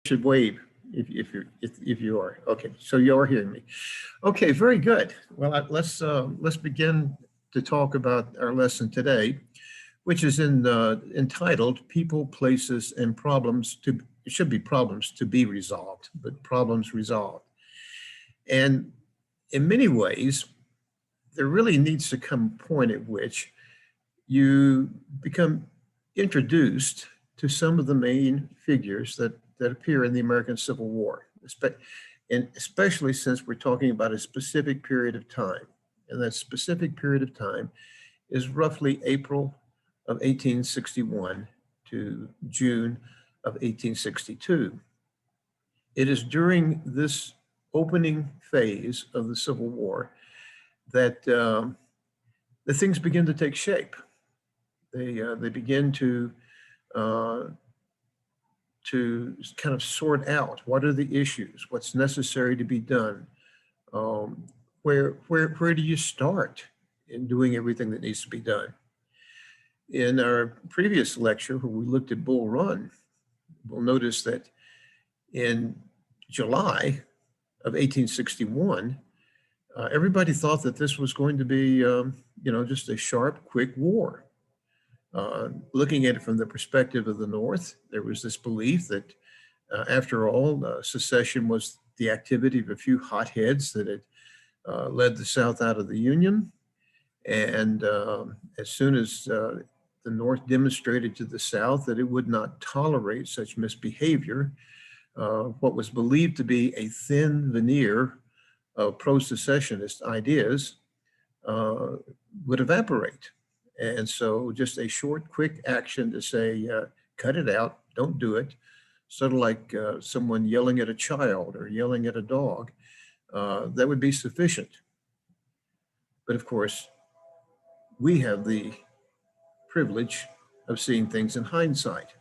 should wave if you are. Okay, so you are hearing me. Okay, very good. Well, let's begin to talk about our lesson today, which is entitled "People, Places, and Problems to." It should be problems to be resolved, but problems resolved. And in many ways, there really needs to come a point at which you become introduced to some of the main figures that appear in the American Civil War, and especially since we're talking about a specific period of time. And that specific period of time is roughly April of 1861 to June of 1862. It is during this opening phase of the Civil War that the things begin to take shape. They begin to kind of sort out what are the issues, what's necessary to be done, where do you start in doing everything that needs to be done. In our previous lecture, where we looked at Bull Run, we'll notice that in July of 1861, everybody thought that this was going to be, just a sharp, quick war. Looking at it from the perspective of the North, there was this belief that, after all, secession was the activity of a few hotheads that had led the South out of the Union. And as soon as the North demonstrated to the South that it would not tolerate such misbehavior, what was believed to be a thin veneer of pro-secessionist ideas would evaporate. And so just a short, quick action to say, cut it out, don't do it, sort of like someone yelling at a child or yelling at a dog, that would be sufficient. But of course, we have the privilege of seeing things in hindsight.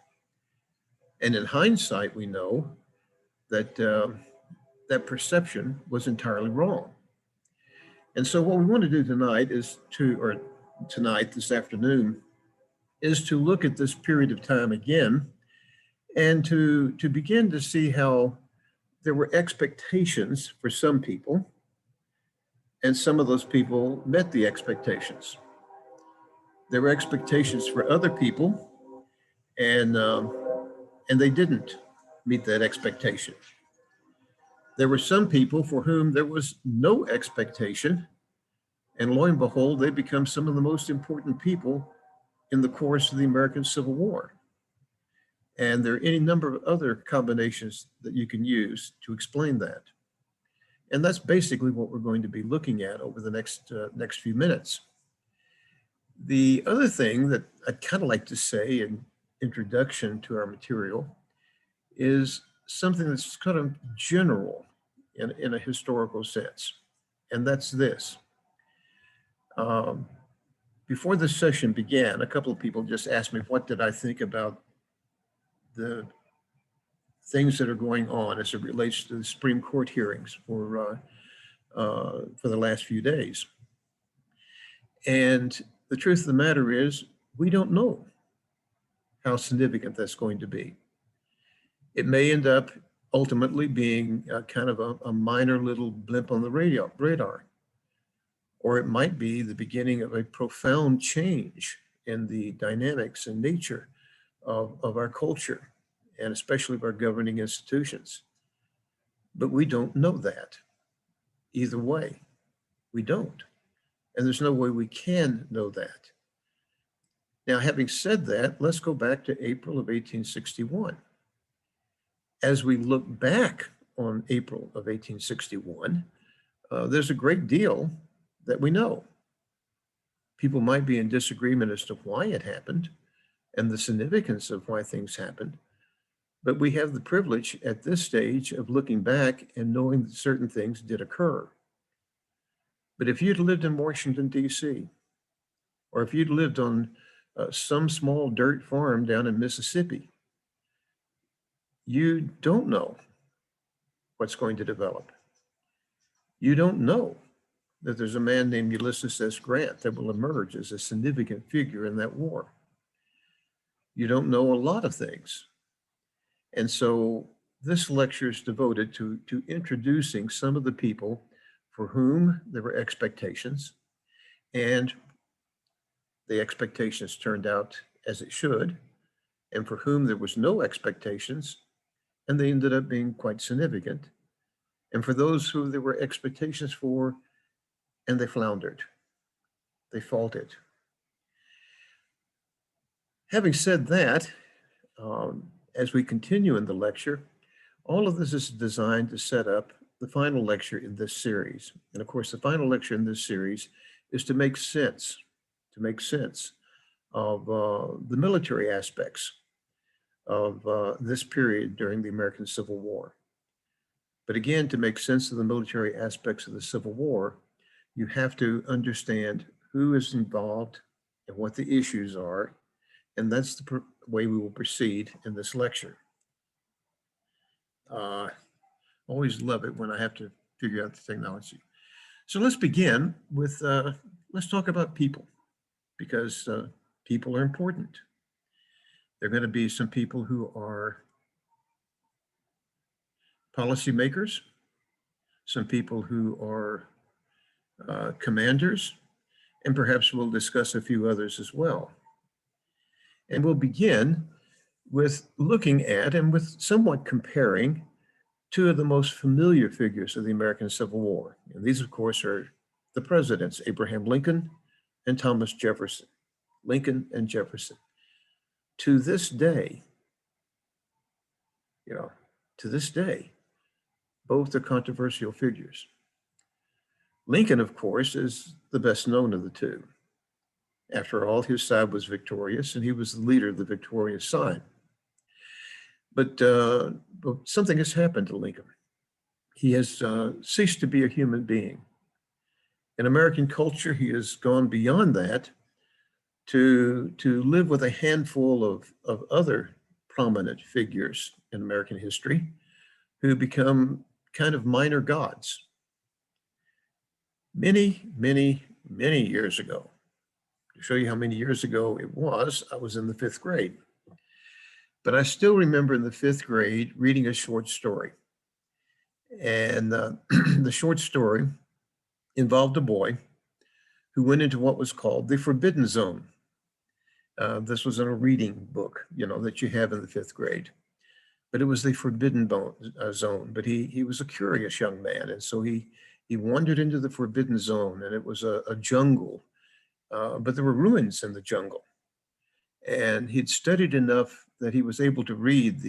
And in hindsight, we know that that perception was entirely wrong. And so what we want to do tonight this afternoon, is to look at this period of time again and to begin to see how there were expectations for some people, and some of those people met the expectations. There were expectations for other people, and they didn't meet that expectation. There were some people for whom there was no expectation, and lo and behold, they become some of the most important people in the course of the American Civil War. And there are any number of other combinations that you can use to explain that. And that's basically what we're going to be looking at over the next few minutes. The other thing that I'd kind of like to say in introduction to our material is something that's kind of general in a historical sense, and that's this. Before this session began, a couple of people just asked me, what did I think about the things that are going on as it relates to the Supreme Court hearings for the last few days. And the truth of the matter is, we don't know how significant that's going to be. It may end up ultimately being kind of a minor little blimp on the radar. Or it might be the beginning of a profound change in the dynamics and nature of our culture, and especially of our governing institutions. But we don't know that. Either way, we don't. And there's no way we can know that. Now, having said that, let's go back to April of 1861. As we look back on April of 1861, there's a great deal that we know. People might be in disagreement as to why it happened and the significance of why things happened, but we have the privilege at this stage of looking back and knowing that certain things did occur. But if you'd lived in Washington, D.C., or if you'd lived on some small dirt farm down in Mississippi, you don't know what's going to develop. You don't know that there's a man named Ulysses S. Grant that will emerge as a significant figure in that war. You don't know a lot of things. And so this lecture is devoted to introducing some of the people for whom there were expectations, and the expectations turned out as it should, and for whom there was no expectations, and they ended up being quite significant. And for those who there were expectations for, and they floundered, they faltered. Having said that, as we continue in the lecture, all of this is designed to set up the final lecture in this series. And of course, the final lecture in this series is to make sense of the military aspects of this period during the American Civil War. But again, to make sense of the military aspects of the Civil War, you have to understand who is involved and what the issues are. And that's the way we will proceed in this lecture. Always love it when I have to figure out the technology. So let's begin with, let's talk about people, because people are important. There are going to be some people who are policymakers, some people who are commanders, and perhaps we'll discuss a few others as well. And we'll begin with looking at and with somewhat comparing two of the most familiar figures of the American Civil War. And these, of course, are the presidents, Abraham Lincoln and Thomas Jefferson. Lincoln and Jefferson. To this day, both are controversial figures. Lincoln, of course, is the best known of the two. After all, his side was victorious, and he was the leader of the victorious side. But something has happened to Lincoln. He has ceased to be a human being. In American culture, he has gone beyond that to live with a handful of other prominent figures in American history who become kind of minor gods. Many, many, many years ago, to show you how many years ago it was, I was in the 5th grade. But I still remember in the 5th grade reading a short story. And the short story involved a boy who went into what was called the Forbidden Zone. This was in a reading book, that you have in the 5th grade. But it was the Forbidden Zone. But he was a curious young man. And so he wandered into the Forbidden Zone, and it was a jungle. But there were ruins in the jungle. And he'd studied enough that he was able to read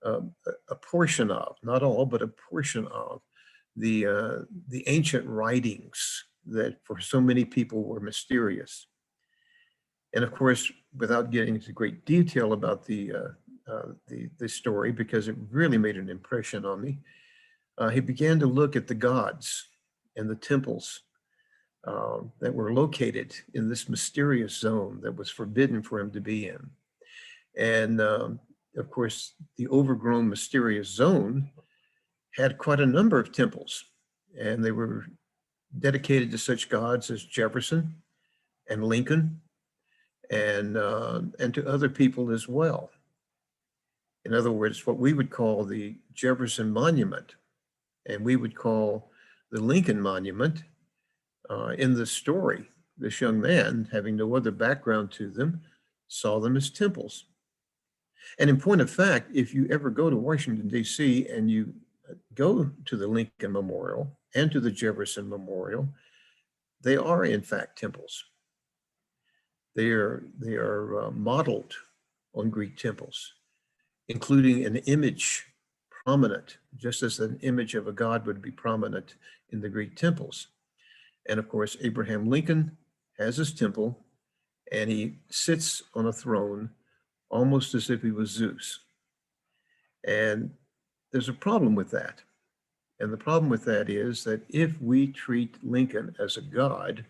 a portion of, not all, but a portion of the ancient writings that for so many people were mysterious. And of course, without getting into great detail about the story, because it really made an impression on me, he began to look at the gods and the temples that were located in this mysterious zone that was forbidden for him to be in. And of course, the overgrown mysterious zone had quite a number of temples, and they were dedicated to such gods as Jefferson and Lincoln and to other people as well. In other words, what we would call the Jefferson Monument, and we would call the Lincoln Monument. In the story, this young man, having no other background to them, saw them as temples. And in point of fact, if you ever go to Washington, D.C., and you go to the Lincoln Memorial and to the Jefferson Memorial, they are in fact temples. They are modeled on Greek temples, including an image prominent, just as an image of a god would be prominent in the Greek temples. And of course, Abraham Lincoln has his temple, and he sits on a throne almost as if he was Zeus. And there's a problem with that. And the problem with that is that if we treat Lincoln as a god,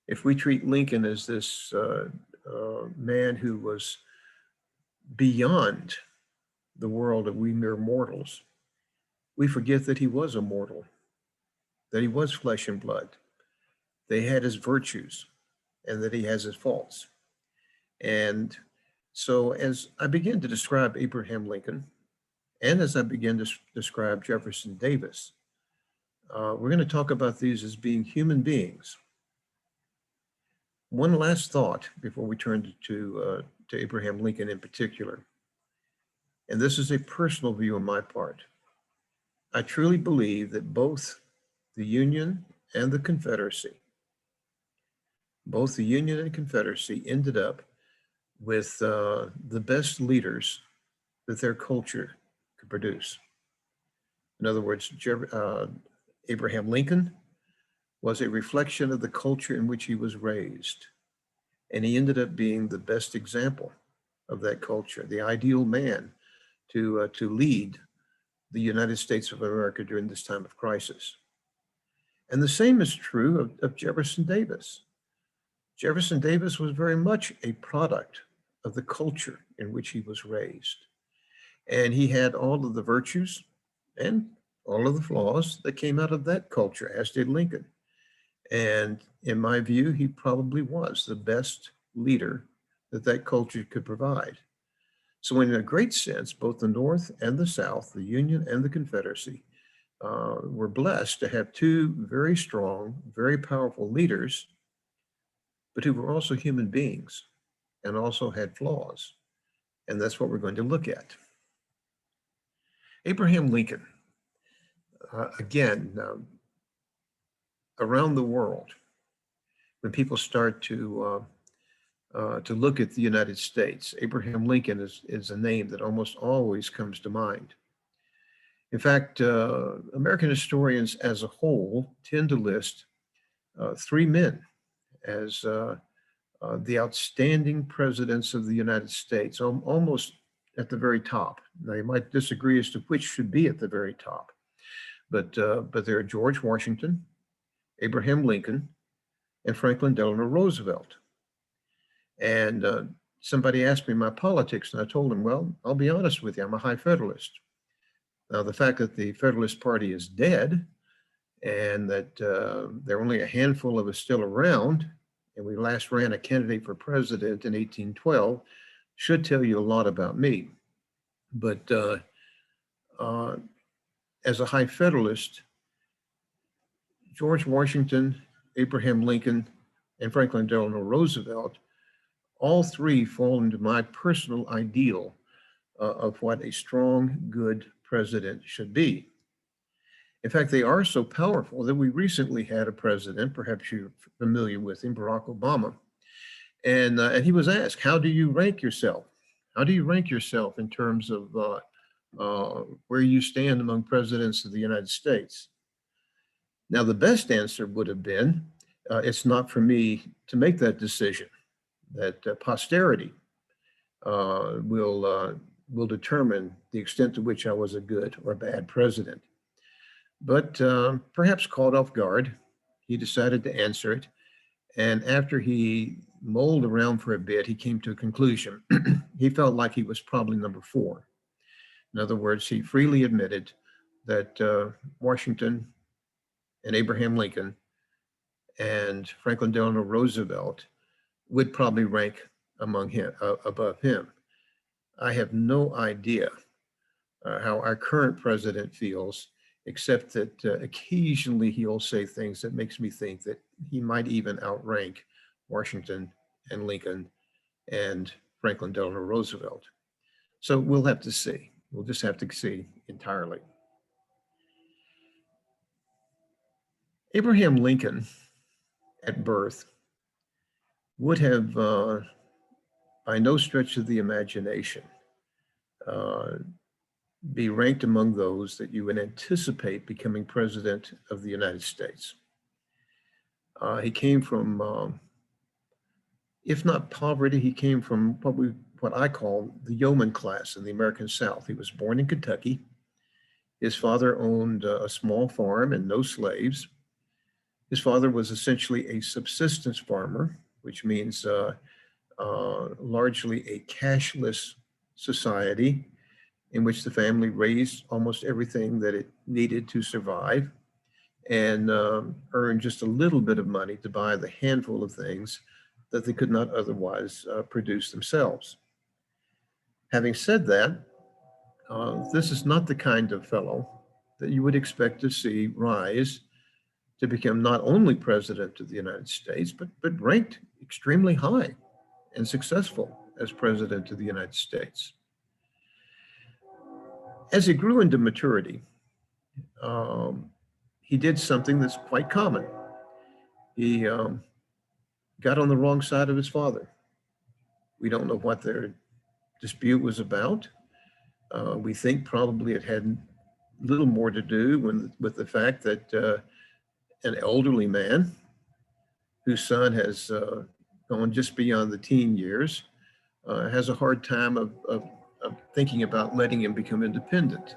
if we treat Lincoln as this man who was beyond the world of we mere mortals, we forget that he was a mortal, that he was flesh and blood, they had his virtues, and that he has his faults. And So as I begin to describe Abraham Lincoln, and as I begin to describe Jefferson Davis, we're going to talk about these as being human beings. One last thought before we turn to Abraham Lincoln in particular, and this is a personal view on my part. I truly believe that both the Union and the Confederacy, both the Union and Confederacy ended up with the best leaders that their culture could produce. In other words, Abraham Lincoln was a reflection of the culture in which he was raised. And he ended up being the best example of that culture, the ideal man to lead the United States of America during this time of crisis. And the same is true of Jefferson Davis. Jefferson Davis was very much a product of the culture in which he was raised. And he had all of the virtues and all of the flaws that came out of that culture, as did Lincoln. And in my view, he probably was the best leader that that culture could provide. So in a great sense, both the North and the South, the Union and the Confederacy, were blessed to have two very strong, very powerful leaders, but who were also human beings and also had flaws. And that's what we're going to look at. Abraham Lincoln, again, around the world, when people start to look at the United States, Abraham Lincoln is a name that almost always comes to mind. In fact, American historians as a whole tend to list three men as the outstanding presidents of the United States, almost at the very top. Now, you might disagree as to which should be at the very top, but there are George Washington, Abraham Lincoln, and Franklin Delano Roosevelt. And somebody asked me my politics, and I told them, well, I'll be honest with you, I'm a high Federalist. Now, the fact that the Federalist Party is dead and that there are only a handful of us still around, and we last ran a candidate for president in 1812, should tell you a lot about me. But as a high Federalist, George Washington, Abraham Lincoln, and Franklin Delano Roosevelt, all three fall into my personal ideal of what a strong, good president should be. In fact, they are so powerful that we recently had a president, perhaps you're familiar with him, Barack Obama, and he was asked, how do you rank yourself? How do you rank yourself in terms of where you stand among presidents of the United States? Now, the best answer would have been, it's not for me to make that decision, that posterity will determine the extent to which I was a good or bad president. But perhaps caught off guard, he decided to answer it. And after he mulled around for a bit, he came to a conclusion. He felt like he was probably number 4. In other words, he freely admitted that Washington and Abraham Lincoln and Franklin Delano Roosevelt would probably rank among him, above him. I have no idea how our current president feels, except that occasionally he'll say things that makes me think that he might even outrank Washington and Lincoln and Franklin Delano Roosevelt. So we'll have to see. We'll just have to see entirely. Abraham Lincoln at birth would have, by no stretch of the imagination, be ranked among those that you would anticipate becoming president of the United States. He came from, if not poverty, he came from what I call the yeoman class in the American South. He was born in Kentucky. His father owned a small farm and no slaves. His father was essentially a subsistence farmer, which means largely a cashless society in which the family raised almost everything that it needed to survive and earned just a little bit of money to buy the handful of things that they could not otherwise produce themselves. Having said that, this is not the kind of fellow that you would expect to see rise to become not only president of the United States, but ranked extremely high and successful as president of the United States. As he grew into maturity, he did something that's quite common. He got on the wrong side of his father. We don't know what their dispute was about. We think probably it had little more to do with the fact that an elderly man whose son has gone just beyond the teen years has a hard time of thinking about letting him become independent.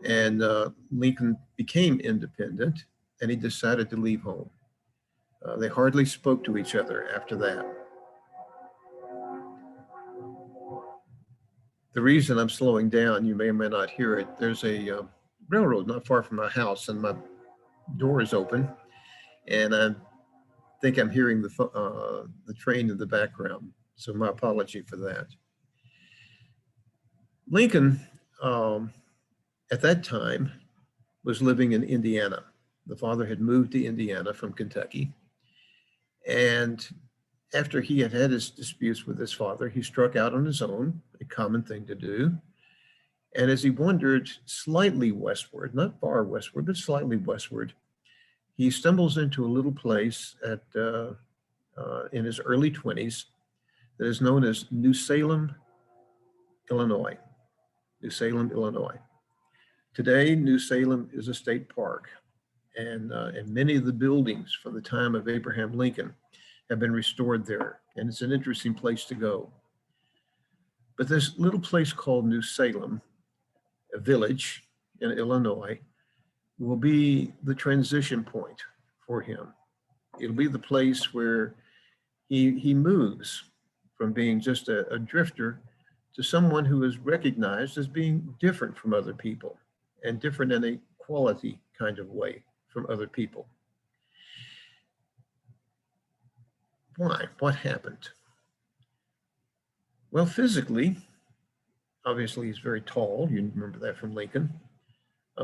And Lincoln became independent, and he decided to leave home. They hardly spoke to each other after that. The reason I'm slowing down, you may or may not hear it, there's a railroad not far from my house, and my door is open, and I think I'm hearing the train in the background. So my apology for that. Lincoln, at that time, was living in Indiana. The father had moved to Indiana from Kentucky. And after he had had his disputes with his father, he struck out on his own, a common thing to do. And as he wandered slightly westward, not far westward, but slightly westward, he stumbles into a little place in his early 20s that is known as New Salem, Illinois. New Salem, Illinois. Today, New Salem is a state park, and many of the buildings from the time of Abraham Lincoln have been restored there, and it's an interesting place to go. But this little place called New Salem, a village in Illinois, will be the transition point for him. It'll be the place where he moves from being just a drifter to someone who is recognized as being different from other people, and different in a quality kind of way from other people. Why? What happened? Well, physically, obviously he's very tall. You remember that from Lincoln.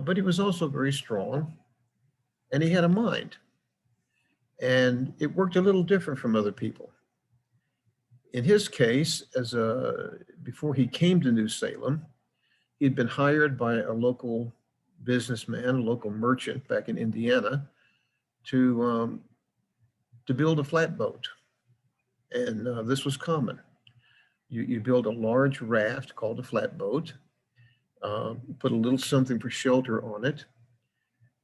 But he was also very strong, and he had a mind. And it worked a little different from other people. In his case, before he came to New Salem, he'd been hired by a local businessman, a local merchant back in Indiana, to build a flatboat. And this was common. You build a large raft called a flatboat, put a little something for shelter on it,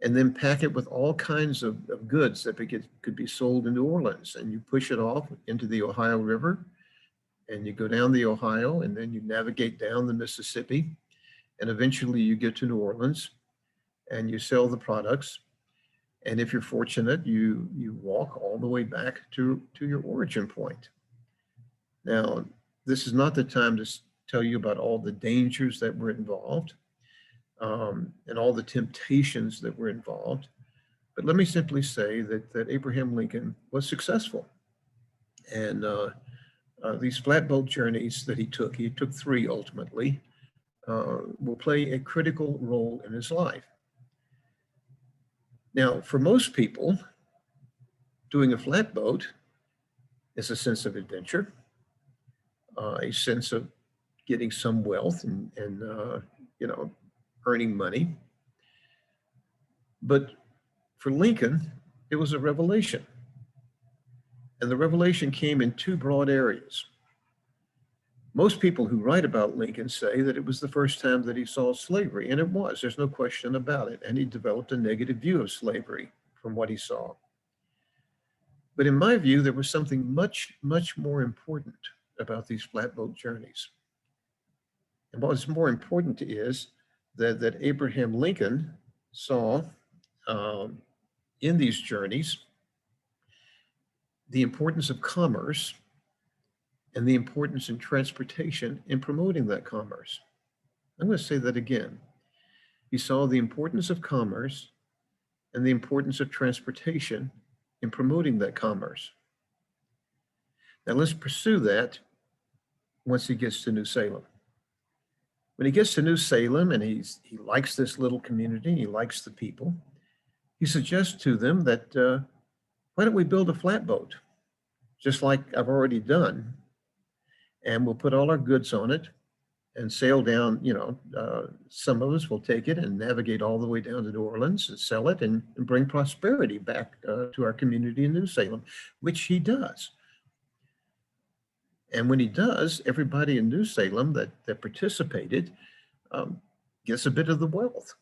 and then pack it with all kinds of goods that could be sold in New Orleans. And you push it off into the Ohio River, and you go down the Ohio, and then you navigate down the Mississippi, and eventually you get to New Orleans, and you sell the products. And if you're fortunate, you walk all the way back to your origin point. Now, this is not the time to tell you about all the dangers that were involved, and all the temptations that were involved. But let me simply say that Abraham Lincoln was successful. And these flatboat journeys that he took 3 ultimately, will play a critical role in his life. Now, for most people, doing a flatboat is a sense of adventure, a sense of getting some wealth and earning money. But for Lincoln, it was a revelation. And the revelation came in 2 broad areas. Most people who write about Lincoln say that it was the first time that he saw slavery, and it was, there's no question about it. And he developed a negative view of slavery from what he saw. But in my view, there was something much, much more important about these flatboat journeys. And what is more important is that Abraham Lincoln saw in these journeys the importance of commerce and the importance in transportation in promoting that commerce. I'm going to say that again. He saw the importance of commerce and the importance of transportation in promoting that commerce. Now let's pursue that once he gets to New Salem. When he gets to New Salem and he likes this little community, he likes the people, he suggests to them that, why don't we build a flatboat, just like I've already done, and we'll put all our goods on it and sail down, some of us will take it and navigate all the way down to New Orleans and sell it and bring prosperity back to our community in New Salem, which he does. And when he does, everybody in New Salem that participated gets a bit of the wealth.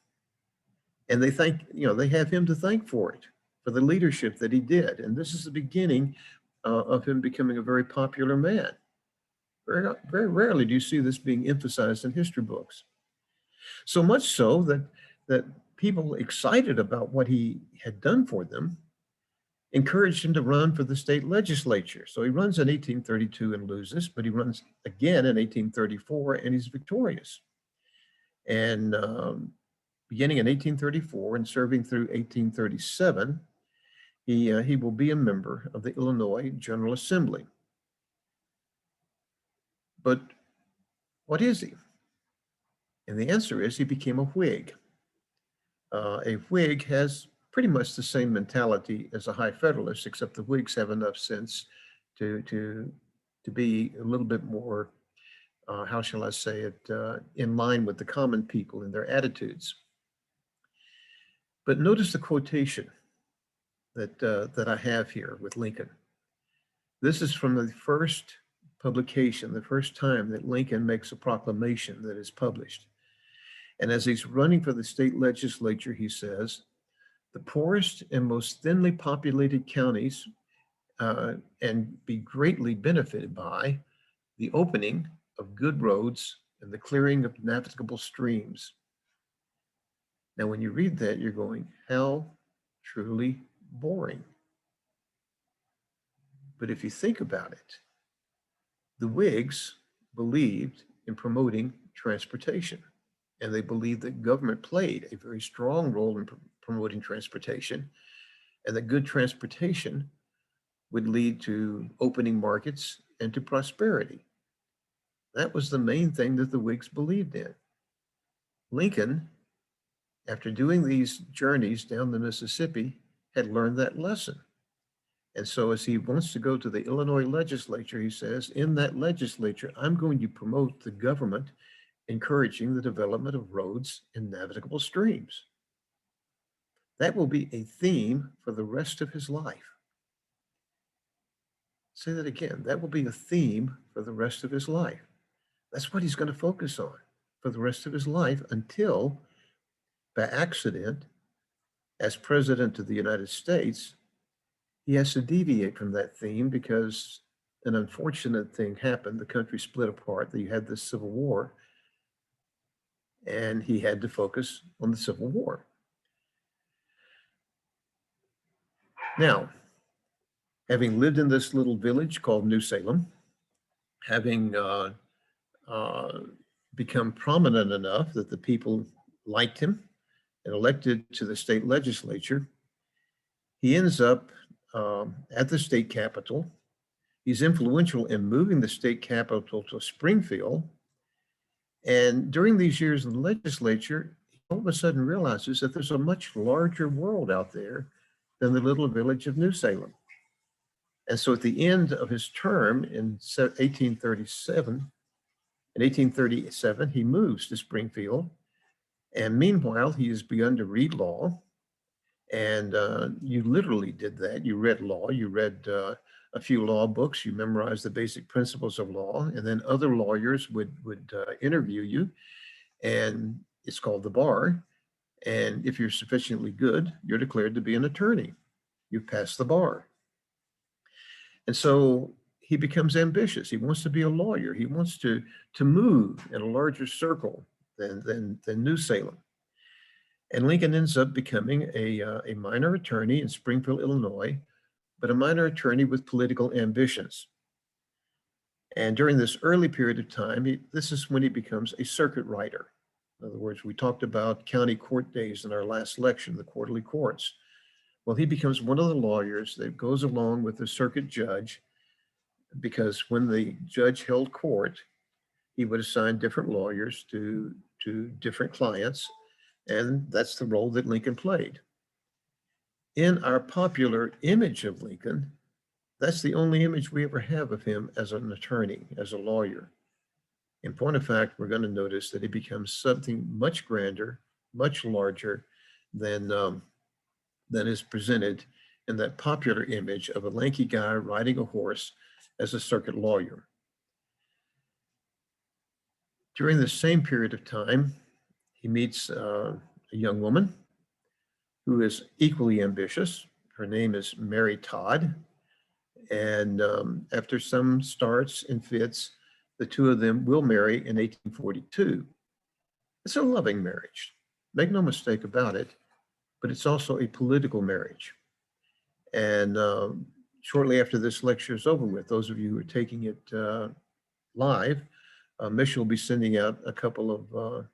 And they they have him to thank for it, for the leadership that he did. And this is the beginning of him becoming a very popular man. Very, very rarely do you see this being emphasized in history books. So much so that people excited about what he had done for them encouraged him to run for the state legislature. So he runs in 1832 and loses, but he runs again in 1834 and he's victorious. And beginning in 1834 and serving through 1837, he will be a member of the Illinois General Assembly. But what is he? And the answer is he became a Whig. A Whig has pretty much the same mentality as a high Federalist, except the Whigs have enough sense to be a little bit more, how shall I say it, in line with the common people in their attitudes. But notice the quotation that I have here with Lincoln. This is from the first publication, the first time that Lincoln makes a proclamation that is published. And as he's running for the state legislature, he says, the poorest and most thinly populated counties and be greatly benefited by the opening of good roads and the clearing of navigable streams. Now, when you read that, you're going, how truly boring. But if you think about it, the Whigs believed in promoting transportation, and they believed that government played a very strong role in promoting transportation, and that good transportation would lead to opening markets and to prosperity. That was the main thing that the Whigs believed in. Lincoln, after doing these journeys down the Mississippi, had learned that lesson. And so as he wants to go to the Illinois legislature, he says, in that legislature, I'm going to promote the government encouraging the development of roads and navigable streams. That will be a theme for the rest of his life. Say that again. That will be a theme for the rest of his life. That's what he's going to focus on for the rest of his life until, by accident, as president of the United States, he has to deviate from that theme because an unfortunate thing happened. The country split apart. You had this Civil War, and he had to focus on the Civil War. Now, having lived in this little village called New Salem, having become prominent enough that the people liked him and elected to the state legislature, he ends up at the state capitol. He's influential in moving the state capitol to Springfield. And during these years in the legislature, he all of a sudden realizes that there's a much larger world out there than the little village of New Salem. And so at the end of his term in 1837, he moves to Springfield. And meanwhile, he has begun to read law. And you literally did that. You read law, you read a few law books, you memorized the basic principles of law, and then other lawyers would interview you. And it's called the bar. And if you're sufficiently good, you're declared to be an attorney. You've passed the bar. And so he becomes ambitious. He wants to be a lawyer. He wants to move in a larger circle than New Salem. And Lincoln ends up becoming a minor attorney in Springfield, Illinois, but a minor attorney with political ambitions. And during this early period of time, this is when he becomes a circuit rider. In other words, we talked about county court days in our last lecture, the quarterly courts. Well, he becomes one of the lawyers that goes along with the circuit judge, because when the judge held court, he would assign different lawyers to different clients, and that's the role that Lincoln played. In our popular image of Lincoln, that's the only image we ever have of him as an attorney, as a lawyer. In point of fact, we're going to notice that he becomes something much grander, much larger than is presented in that popular image of a lanky guy riding a horse as a circuit lawyer. During the same period of time, he meets a young woman who is equally ambitious. Her name is Mary Todd. And after some starts and fits, the two of them will marry in 1842. It's a loving marriage, make no mistake about it, but it's also a political marriage. And shortly after this lecture is over with, those of you who are taking it live, Michelle will be sending out a couple of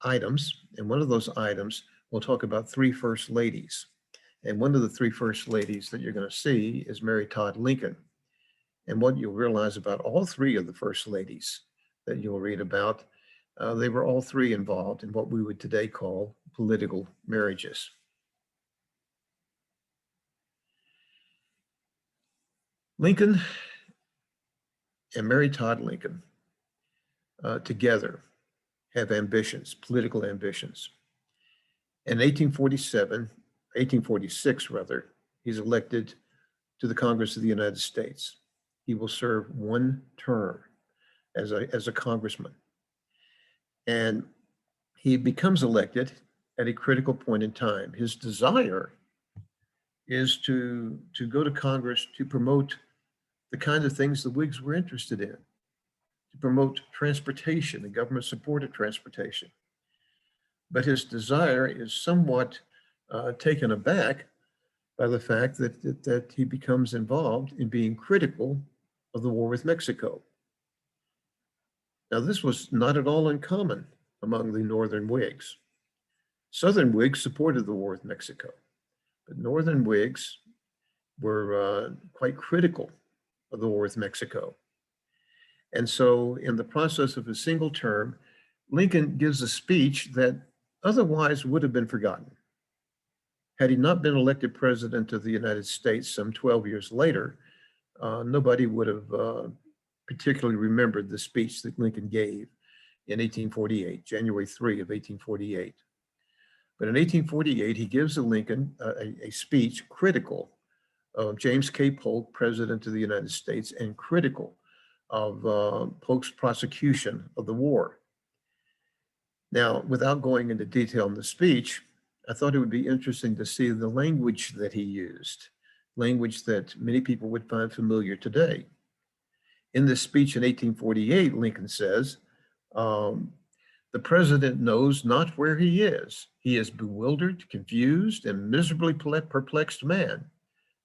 items. And one of those items will talk about three first ladies. And one of the three first ladies that you're going to see is Mary Todd Lincoln. And what you'll realize about all three of the first ladies that you'll read about, they were all three involved in what we would today call political marriages. Lincoln and Mary Todd Lincoln together have ambitions, political ambitions. In 1846 rather, he's elected to the Congress of the United States. He will serve one term as a congressman. And he becomes elected at a critical point in time. His desire is to go to Congress to promote the kind of things the Whigs were interested in, to promote transportation and government-supported transportation. But his desire is somewhat taken aback by the fact that he becomes involved in being critical of the war with Mexico. Now, this was not at all uncommon among the Northern Whigs. Southern Whigs supported the war with Mexico, but Northern Whigs were quite critical of the war with Mexico. And so in the process of a single term, Lincoln gives a speech that otherwise would have been forgotten. Had he not been elected president of the United States some 12 years later, nobody would have particularly remembered the speech that Lincoln gave in 1848, January 3 of 1848. But in 1848, he gives a speech critical of James K. Polk, president of the United States, and critical of Polk's prosecution of the war. Now, without going into detail in the speech, I thought it would be interesting to see the language that he used, language that many people would find familiar today. In this speech in 1848, Lincoln says, the president knows not where he is. He is bewildered, confused, and miserably perplexed man.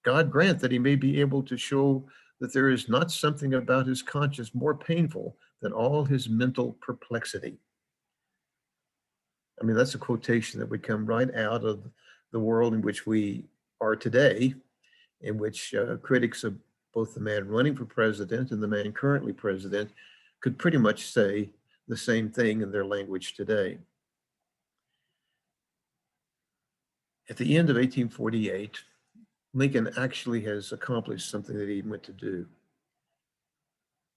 God grant that he may be able to show that there is not something about his conscience more painful than all his mental perplexity. I mean, that's a quotation that would come right out of the world in which we are today, in which critics of both the man running for president and the man currently president could pretty much say the same thing in their language today. At the end of 1848, Lincoln actually has accomplished something that he meant to do.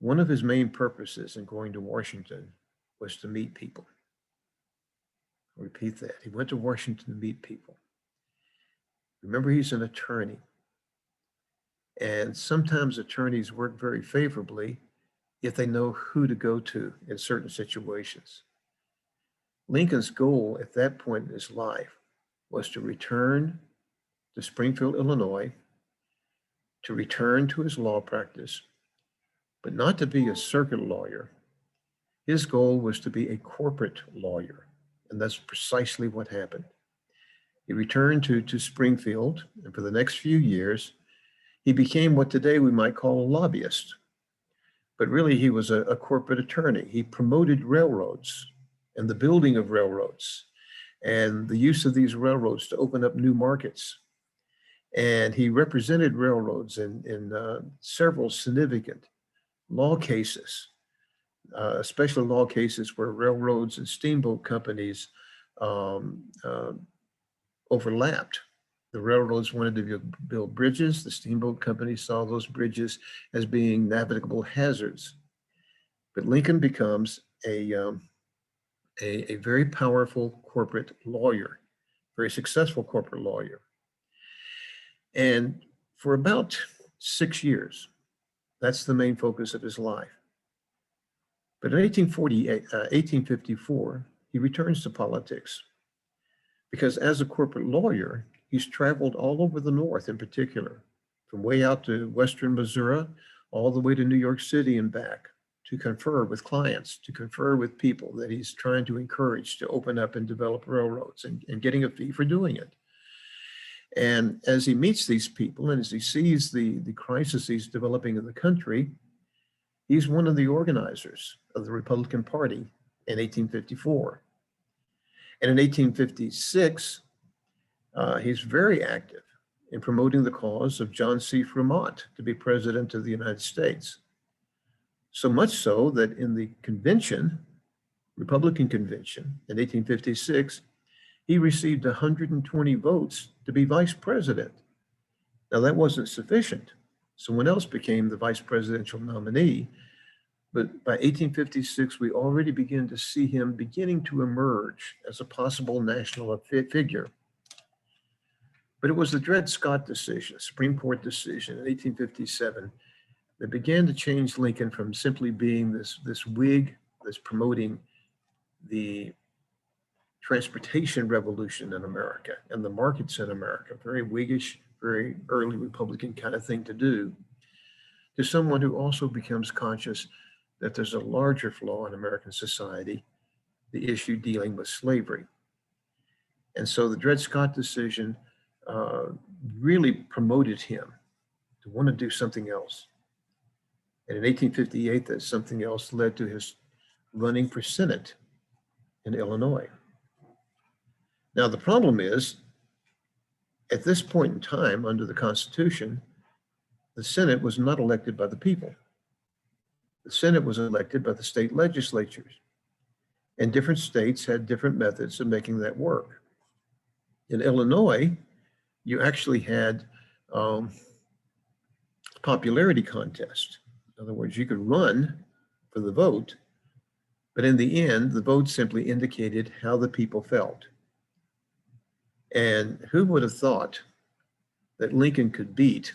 One of his main purposes in going to Washington was to meet people. I'll repeat that. He went to Washington to meet people. Remember, he's an attorney. And sometimes attorneys work very favorably if they know who to go to in certain situations. Lincoln's goal at that point in his life was to return to Springfield, Illinois, to return to his law practice, but not to be a circuit lawyer. His goal was to be a corporate lawyer, and that's precisely what happened. He returned to Springfield, and for the next few years, he became what today we might call a lobbyist. But really, he was a corporate attorney. He promoted railroads and the building of railroads and the use of these railroads to open up new markets. And he represented railroads in several significant law cases especially law cases where railroads and steamboat companies overlapped. The railroads wanted to build bridges. The steamboat companies saw those bridges as being navigable hazards. But Lincoln becomes a very powerful corporate lawyer, very successful corporate lawyer. And for about 6 years, that's the main focus of his life. But in 1854, he returns to politics because as a corporate lawyer, he's traveled all over the North in particular, from way out to Western Missouri, all the way to New York City and back to confer with clients, to confer with people that he's trying to encourage to open up and develop railroads and getting a fee for doing it. And as he meets these people and as he sees the crises developing in the country, he's one of the organizers of the Republican Party in 1854. And in 1856, he's very active in promoting the cause of John C. Fremont to be president of the United States. So much so that in the convention, Republican convention in 1856, he received 120 votes to be vice president. Now that wasn't sufficient. Someone else became the vice presidential nominee. But by 1856, we already begin to see him beginning to emerge as a possible national figure. But it was the Dred Scott decision, Supreme Court decision in 1857, that began to change Lincoln from simply being this Whig that's promoting the transportation revolution in America and the markets in America, very Whiggish, very early Republican kind of thing to do, to someone who also becomes conscious that there's a larger flaw in American society, the issue dealing with slavery. And so the Dred Scott decision really promoted him to want to do something else. And in 1858, that something else led to his running for Senate in Illinois. Now, the problem is, at this point in time, under the Constitution, the Senate was not elected by the people. The Senate was elected by the state legislatures, and different states had different methods of making that work. In Illinois, you actually had popularity contest. In other words, you could run for the vote, but in the end, the vote simply indicated how the people felt. And who would have thought that Lincoln could beat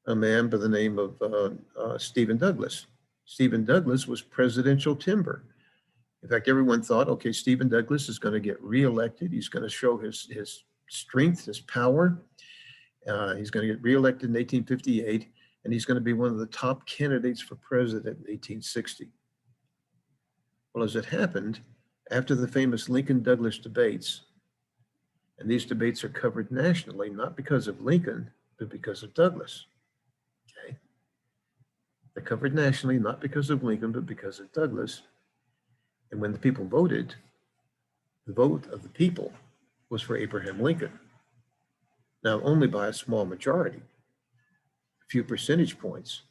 a man by the name of Stephen Douglas? Stephen Douglas was presidential timber. In fact, everyone thought, okay, Stephen Douglas is going to get reelected. He's going to show his strength, his power. He's going to get reelected in 1858, and he's going to be one of the top candidates for president in 1860. Well, as it happened, after the famous Lincoln-Douglas debates, and these debates are covered nationally, not because of Lincoln, but because of Douglas. Okay? They're covered nationally, not because of Lincoln, but because of Douglas. And when the people voted, the vote of the people was for Abraham Lincoln. Now, only by a small majority, a few percentage points,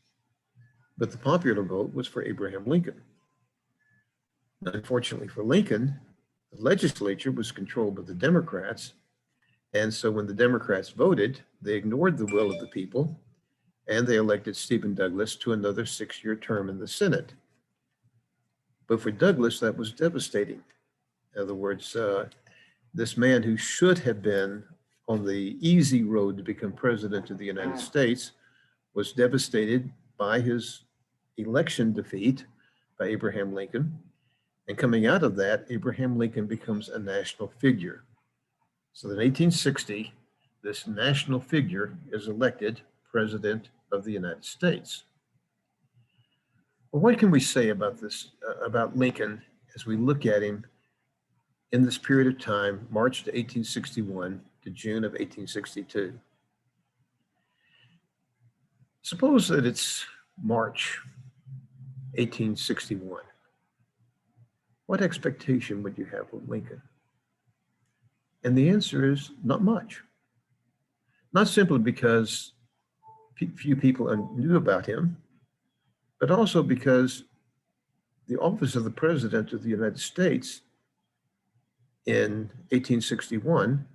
but the popular vote was for Abraham Lincoln. Now, unfortunately for Lincoln, the legislature was controlled by the Democrats, and so when the Democrats voted, they ignored the will of the people, and they elected Stephen Douglas to another 6-year term in the Senate. But for Douglas, that was devastating. In other words, this man who should have been on the easy road to become president of the United States was devastated by his election defeat by Abraham Lincoln. And coming out of that, Abraham Lincoln becomes a national figure. So in 1860, this national figure is elected president of the United States. Well, what can we say about this, about Lincoln as we look at him in this period of time, March to 1861 to June of 1862? Suppose that it's March 1861. What expectation would you have of Lincoln? And the answer is not much. Not simply because few people knew about him, but also because the office of the President of the United States in 1861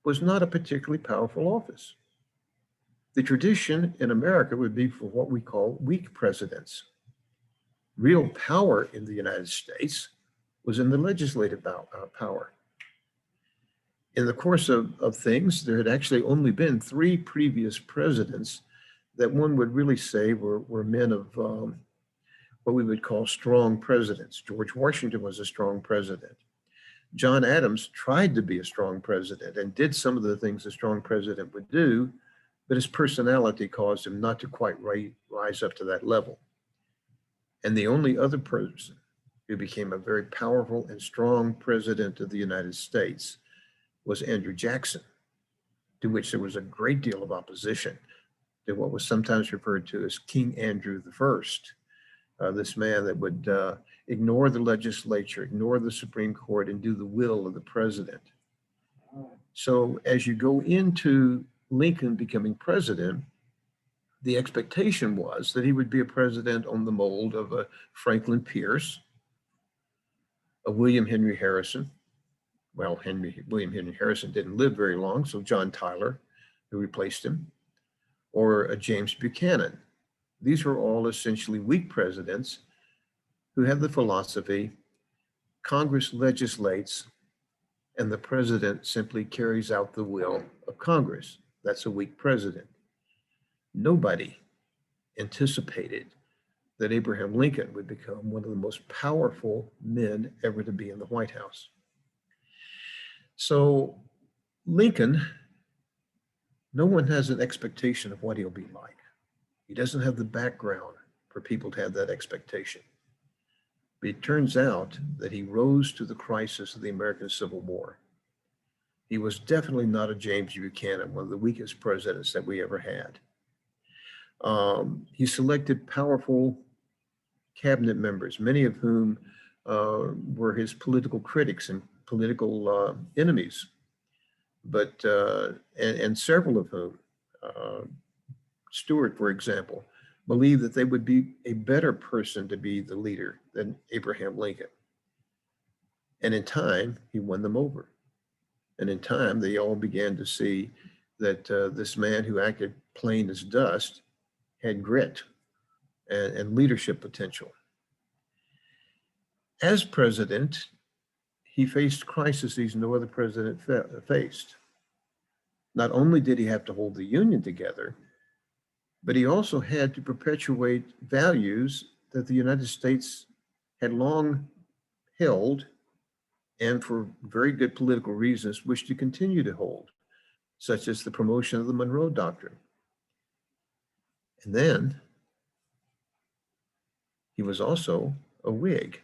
was not a particularly powerful office. The tradition in America would be for what we call weak presidents. Real power in the United States was in the legislative power. In the course of things, there had actually only been 3 previous presidents that one would really say were men of what we would call strong presidents. George Washington was a strong president. John Adams tried to be a strong president and did some of the things a strong president would do, but his personality caused him not to quite rise up to that level. And the only other person who became a very powerful and strong president of the United States was Andrew Jackson, to which there was a great deal of opposition to what was sometimes referred to as King Andrew I, this man that would ignore the legislature, ignore the Supreme Court, and do the will of the president. So as you go into Lincoln becoming president, the expectation was that he would be a president on the mold of a Franklin Pierce, a William Henry Harrison. Well, William Henry Harrison didn't live very long, so John Tyler, who replaced him, or a James Buchanan. These were all essentially weak presidents who had the philosophy, Congress legislates, and the president simply carries out the will of Congress. That's a weak president. Nobody anticipated that Abraham Lincoln would become one of the most powerful men ever to be in the White House. So Lincoln, no one has an expectation of what he'll be like. He doesn't have the background for people to have that expectation. But it turns out that he rose to the crisis of the American Civil War. He was definitely not a James Buchanan, one of the weakest presidents that we ever had. He selected powerful cabinet members, many of whom were his political critics and political enemies, but and several of whom, Stuart, for example, believed that they would be a better person to be the leader than Abraham Lincoln. And in time, he won them over. And in time, they all began to see that this man who acted plain as dust had grit and leadership potential. As president, he faced crises no other president faced. Not only did he have to hold the Union together, but he also had to perpetuate values that the United States had long held and for very good political reasons wished to continue to hold, such as the promotion of the Monroe Doctrine. And then he was also a Whig.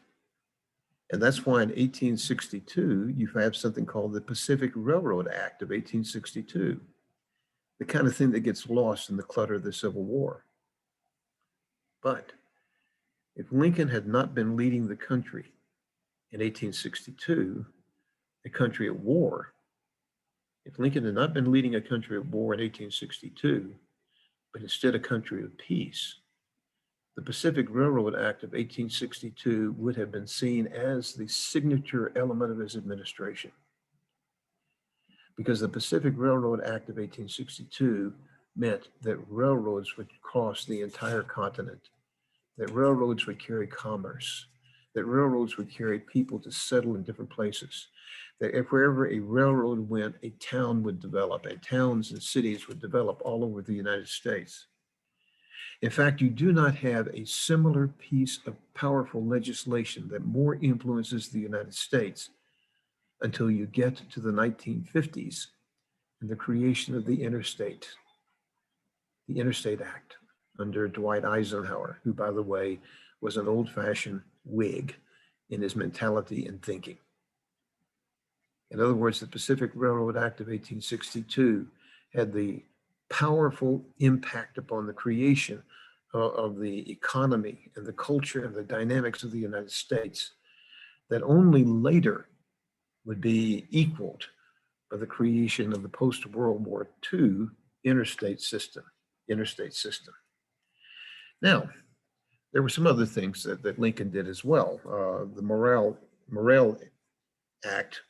And that's why in 1862, you have something called the Pacific Railroad Act of 1862, the kind of thing that gets lost in the clutter of the Civil War. But if Lincoln had not been leading the country in 1862, a country at war, if Lincoln had not been leading a country at war in 1862, but instead a country of peace, the Pacific Railroad Act of 1862 would have been seen as the signature element of his administration. Because the Pacific Railroad Act of 1862 meant that railroads would cross the entire continent, that railroads would carry commerce, that railroads would carry people to settle in different places, that if wherever a railroad went, a town would develop, and towns and cities would develop all over the United States. In fact, you do not have a similar piece of powerful legislation that more influences the United States until you get to the 1950s and the creation of the Interstate Act under Dwight Eisenhower, who, by the way, was an old-fashioned Whig in his mentality and thinking. In other words, the Pacific Railroad Act of 1862 had the powerful impact upon the creation of the economy and the culture and the dynamics of the United States that only later would be equaled by the creation of the post-World War II interstate system. Now, There were some other things that Lincoln did as well. The Morale Act,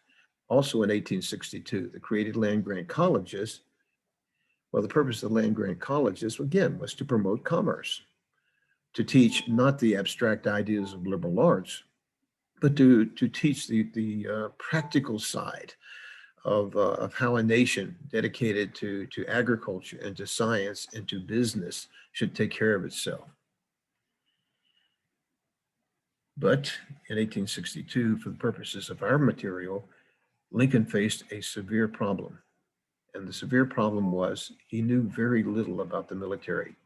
also in 1862, that created land grant colleges. Well, the purpose of the land grant colleges, again, was to promote commerce, to teach not the abstract ideas of liberal arts, but to teach the practical side of how a nation dedicated to agriculture and to science and to business should take care of itself. But in 1862, for the purposes of our material, Lincoln faced a severe problem. And the severe problem was he knew very little about the military.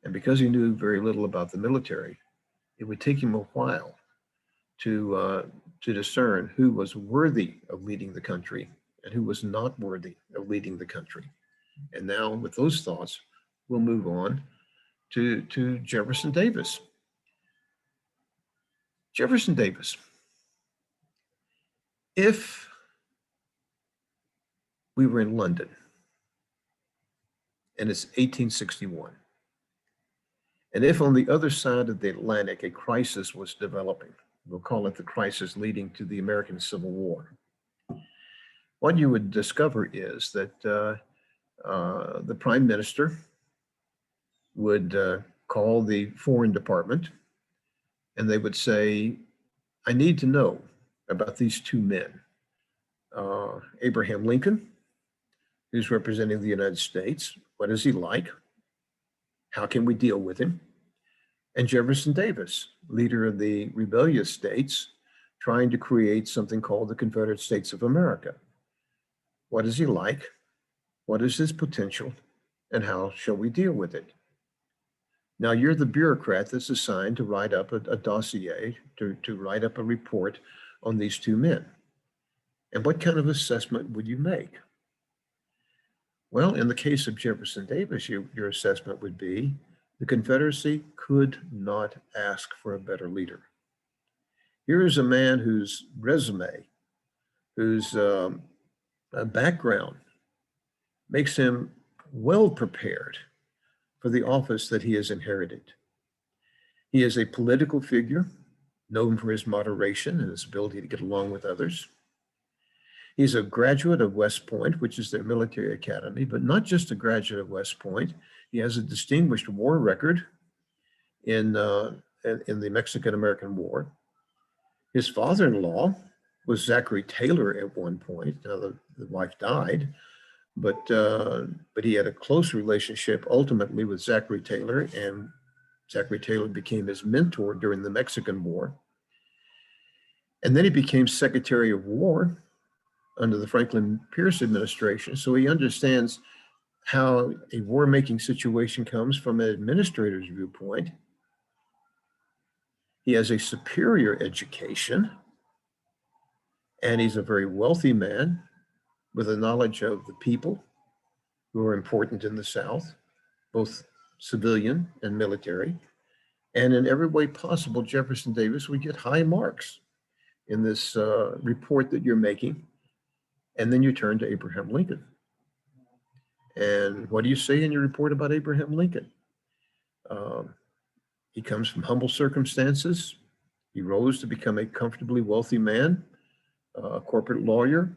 And because he knew very little about the military, it would take him a while to discern who was worthy of leading the country and who was not worthy of leading the country. And now with those thoughts, we'll move on to Jefferson Davis. Jefferson Davis, if we were in London and it's 1861, and if on the other side of the Atlantic a crisis was developing, we'll call it the crisis leading to the American Civil War, what you would discover is that the prime minister would call the foreign department and they would say, I need to know about these two men, Abraham Lincoln, who's representing the United States. What is he like? How can we deal with him? And Jefferson Davis, leader of the rebellious states, trying to create something called the Confederate States of America. What is he like? What is his potential? And how shall we deal with it? Now, you're the bureaucrat that's assigned to write up a dossier, to write up a report on these two men. And what kind of assessment would you make? Well, in the case of Jefferson Davis, your assessment would be the Confederacy could not ask for a better leader. Here is a man whose resume, whose background makes him well prepared for the office that he has inherited. He is a political figure known for his moderation and his ability to get along with others. He's a graduate of West Point, which is their military academy, but not just a graduate of West Point. He has a distinguished war record in the Mexican-American War. His father-in-law was Zachary Taylor at one point. Now the wife died, but he had a close relationship ultimately with Zachary Taylor, and Zachary Taylor became his mentor during the Mexican War. And then he became Secretary of War under the Franklin Pierce administration. So he understands how a war-making situation comes from an administrator's viewpoint. He has a superior education, and he's a very wealthy man with a knowledge of the people who are important in the South, both civilian and military. And in every way possible, Jefferson Davis would get high marks in this report that you're making. And then you turn to Abraham Lincoln. And what do you say in your report about Abraham Lincoln? He comes from humble circumstances. He rose to become a comfortably wealthy man, a corporate lawyer,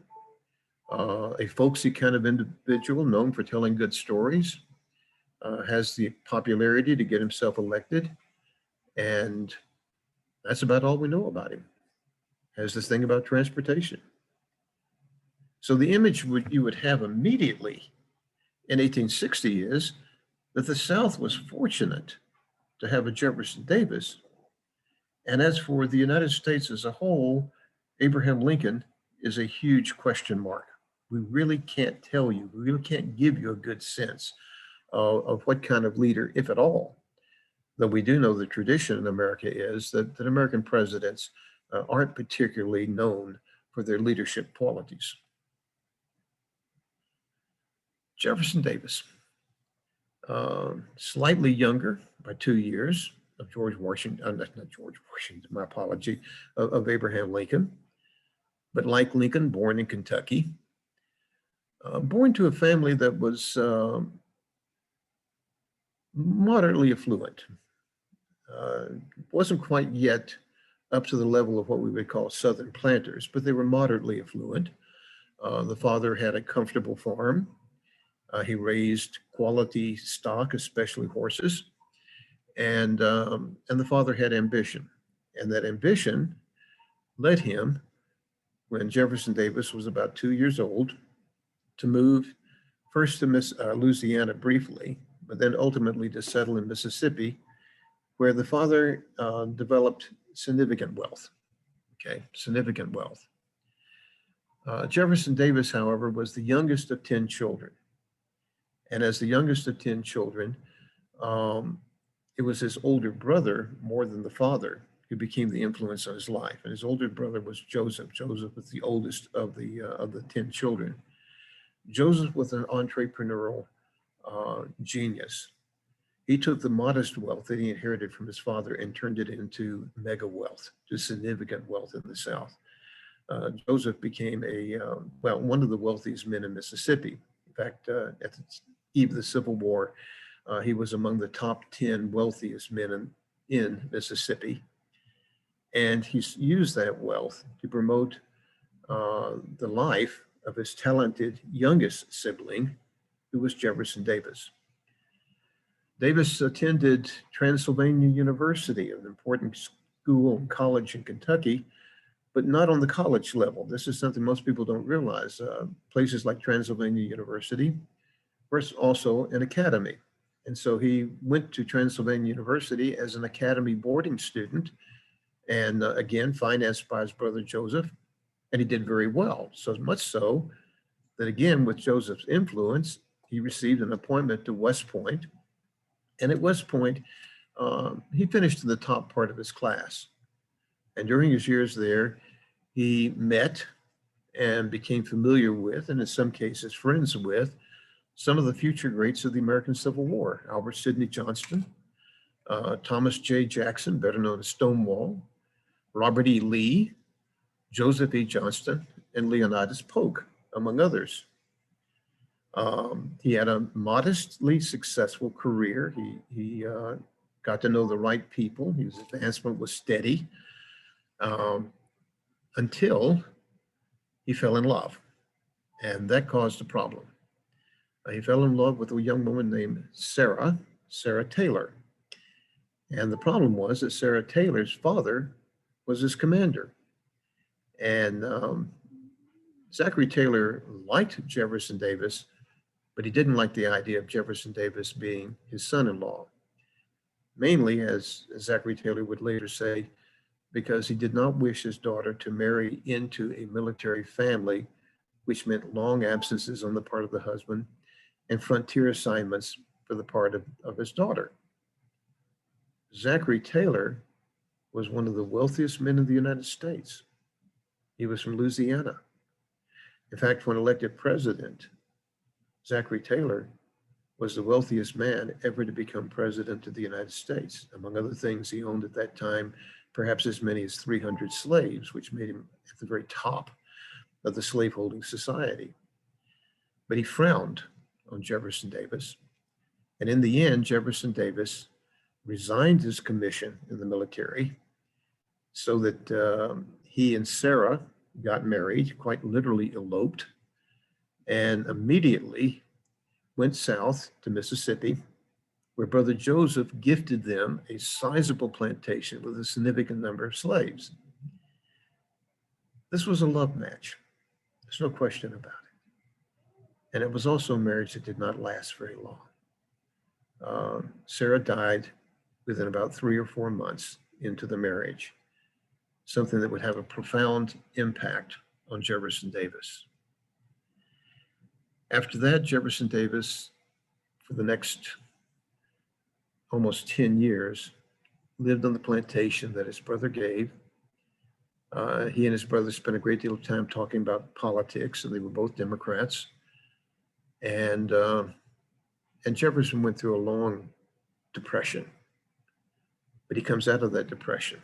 a folksy kind of individual known for telling good stories, has the popularity to get himself elected. And that's about all we know about him. Has this thing about transportation. So the image you would have immediately in 1860 is that the South was fortunate to have a Jefferson Davis. And as for the United States as a whole, Abraham Lincoln is a huge question mark. We really can't tell you, we really can't give you a good sense of what kind of leader, if at all. Though we do know the tradition in America is that American presidents aren't particularly known for their leadership qualities. Jefferson Davis, slightly younger by 2 years of George Washington, not George Washington, my apology, of Abraham Lincoln, but like Lincoln, born in Kentucky, born to a family that was moderately affluent. wasn't quite yet up to the level of what we would call Southern planters, but they were moderately affluent. The father had a comfortable farm. He raised quality stock, especially horses, and the father had ambition, and that ambition led him, when Jefferson Davis was about 2 years old, to move first to Louisiana briefly, but then ultimately to settle in Mississippi, where the father developed significant wealth. Okay, significant wealth. Jefferson Davis, however, was the youngest of 10 children. And as the youngest of 10 children, it was his older brother, more than the father, who became the influence on his life. And his older brother was Joseph. Joseph was the oldest of the 10 children. Joseph was an entrepreneurial genius. He took the modest wealth that he inherited from his father and turned it into mega wealth, to significant wealth in the South. Joseph became one of the wealthiest men in Mississippi. In fact, at the eve of the Civil War, he was among the top 10 wealthiest men in Mississippi. And he used that wealth to promote the life of his talented youngest sibling, who was Jefferson Davis. Davis attended Transylvania University, an important school and college in Kentucky, but not on the college level. This is something most people don't realize. Places like Transylvania University were also an academy. And so he went to Transylvania University as an academy boarding student, and again, financed by his brother Joseph, and he did very well. So much so that, again, with Joseph's influence, he received an appointment to West Point. And at West Point, he finished in the top part of his class. And during his years there, he met and became familiar with, and in some cases friends with, some of the future greats of the American Civil War: Albert Sidney Johnston, Thomas J. Jackson, better known as Stonewall, Robert E. Lee, Joseph E. Johnston, and Leonidas Polk, among others. He had a modestly successful career. He got to know the right people. His advancement was steady until he fell in love, and that caused a problem. He fell in love with a young woman named Sarah Taylor. And the problem was that Sarah Taylor's father was his commander. And Zachary Taylor liked Jefferson Davis, but he didn't like the idea of Jefferson Davis being his son-in-law. Mainly, as Zachary Taylor would later say, because he did not wish his daughter to marry into a military family, which meant long absences on the part of the husband and frontier assignments for the part of his daughter. Zachary Taylor was one of the wealthiest men in the United States. He was from Louisiana. In fact, when elected president, Zachary Taylor was the wealthiest man ever to become president of the United States. Among other things, he owned at that time perhaps as many as 300 slaves, which made him at the very top of the slaveholding society. But he frowned on Jefferson Davis. And in the end, Jefferson Davis resigned his commission in the military so that he and Sarah got married, quite literally eloped, and immediately went south to Mississippi, where Brother Joseph gifted them a sizable plantation with a significant number of slaves. This was a love match. There's no question about it. And it was also a marriage that did not last very long. Sarah died within about 3 or 4 months into the marriage, something that would have a profound impact on Jefferson Davis. After that, Jefferson Davis, for the next almost 10 years, lived on the plantation that his brother gave. He and his brother spent a great deal of time talking about politics, and they were both Democrats. And Jefferson went through a long depression, but he comes out of that depression.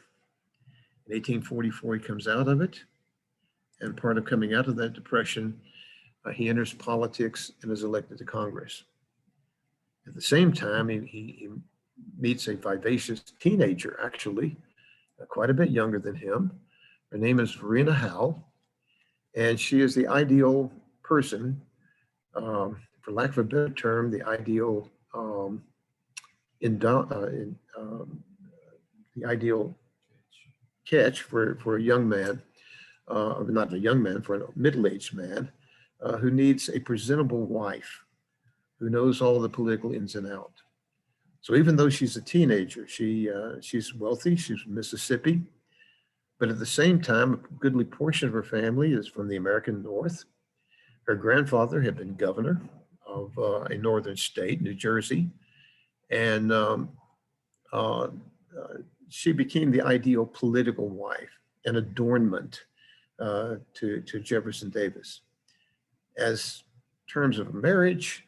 In 1844, he comes out of it, and part of coming out of that depression, he enters politics and is elected to Congress. At the same time, he meets a vivacious teenager, actually, quite a bit younger than him. Her name is Verena Howe, and she is the ideal person, for lack of a better term, the ideal in, the ideal catch for a young man, not a young man, for a middle-aged man who needs a presentable wife who knows all the political ins and outs. So even though she's a teenager, she's wealthy, she's from Mississippi, but at the same time, a goodly portion of her family is from the American North. Her grandfather had been governor of a northern state, New Jersey, and uh, she became the ideal political wife and adornment to Jefferson Davis. As terms of marriage,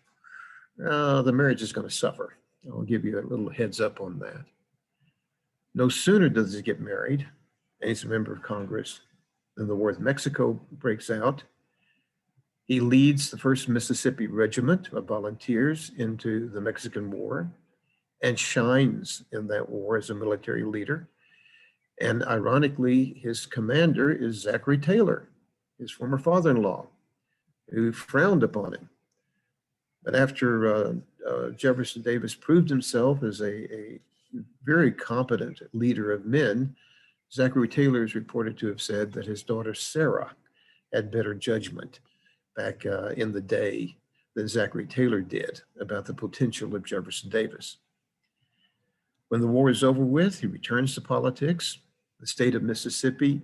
the marriage is going to suffer. I'll give you a little heads up on that. No sooner does he get married, and he's a member of Congress, than the War with Mexico breaks out. He leads the 1st Mississippi Regiment of volunteers into the Mexican War and shines in that war as a military leader. And ironically, his commander is Zachary Taylor, his former father-in-law, who frowned upon him. But after Jefferson Davis proved himself as a very competent leader of men, Zachary Taylor is reported to have said that his daughter Sarah had better judgment back in the day than Zachary Taylor did about the potential of Jefferson Davis. When the war is over with, he returns to politics. The state of Mississippi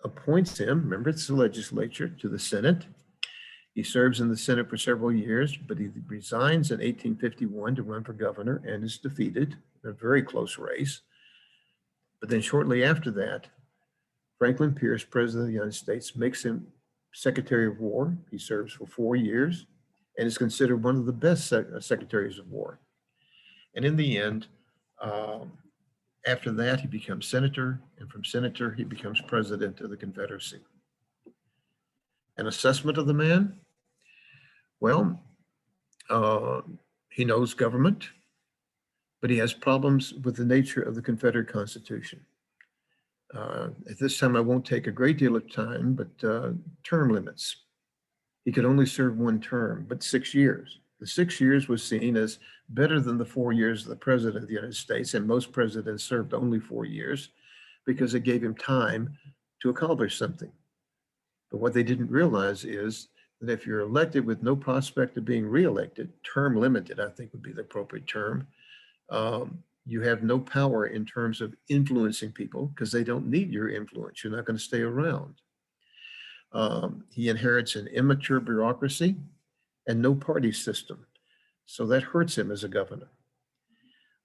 appoints him, remember it's the legislature, to the Senate. He serves in the Senate for several years, but he resigns in 1851 to run for governor and is defeated in a very close race. But then shortly after that, Franklin Pierce, President of the United States, makes him Secretary of War. He serves for 4 years and is considered one of the best secretaries of war. And in the end, after that, he becomes senator, and from senator, he becomes president of the Confederacy. An assessment of the man? Well, he knows government, but he has problems with the nature of the Confederate Constitution. At this time, I won't take a great deal of time, but term limits. He could only serve 1 term, but 6 years. The 6 years was seen as better than the 4 years of the President of the United States, and most presidents served only 4 years because it gave him time to accomplish something. But what they didn't realize is that if you're elected with no prospect of being reelected, term limited, I think would be the appropriate term, you have no power in terms of influencing people because they don't need your influence. You're not going to stay around. He inherits an immature bureaucracy and no party system. So that hurts him as a governor.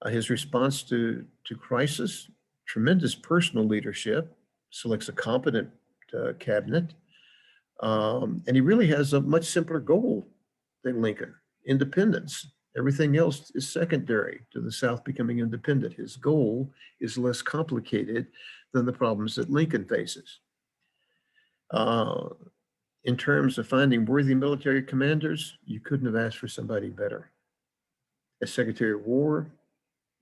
His response to crisis, tremendous personal leadership, selects a competent cabinet, and he really has a much simpler goal than Lincoln, independence. Everything else is secondary to the South becoming independent. His goal is less complicated than the problems that Lincoln faces. In terms of finding worthy military commanders, you couldn't have asked for somebody better. As Secretary of War,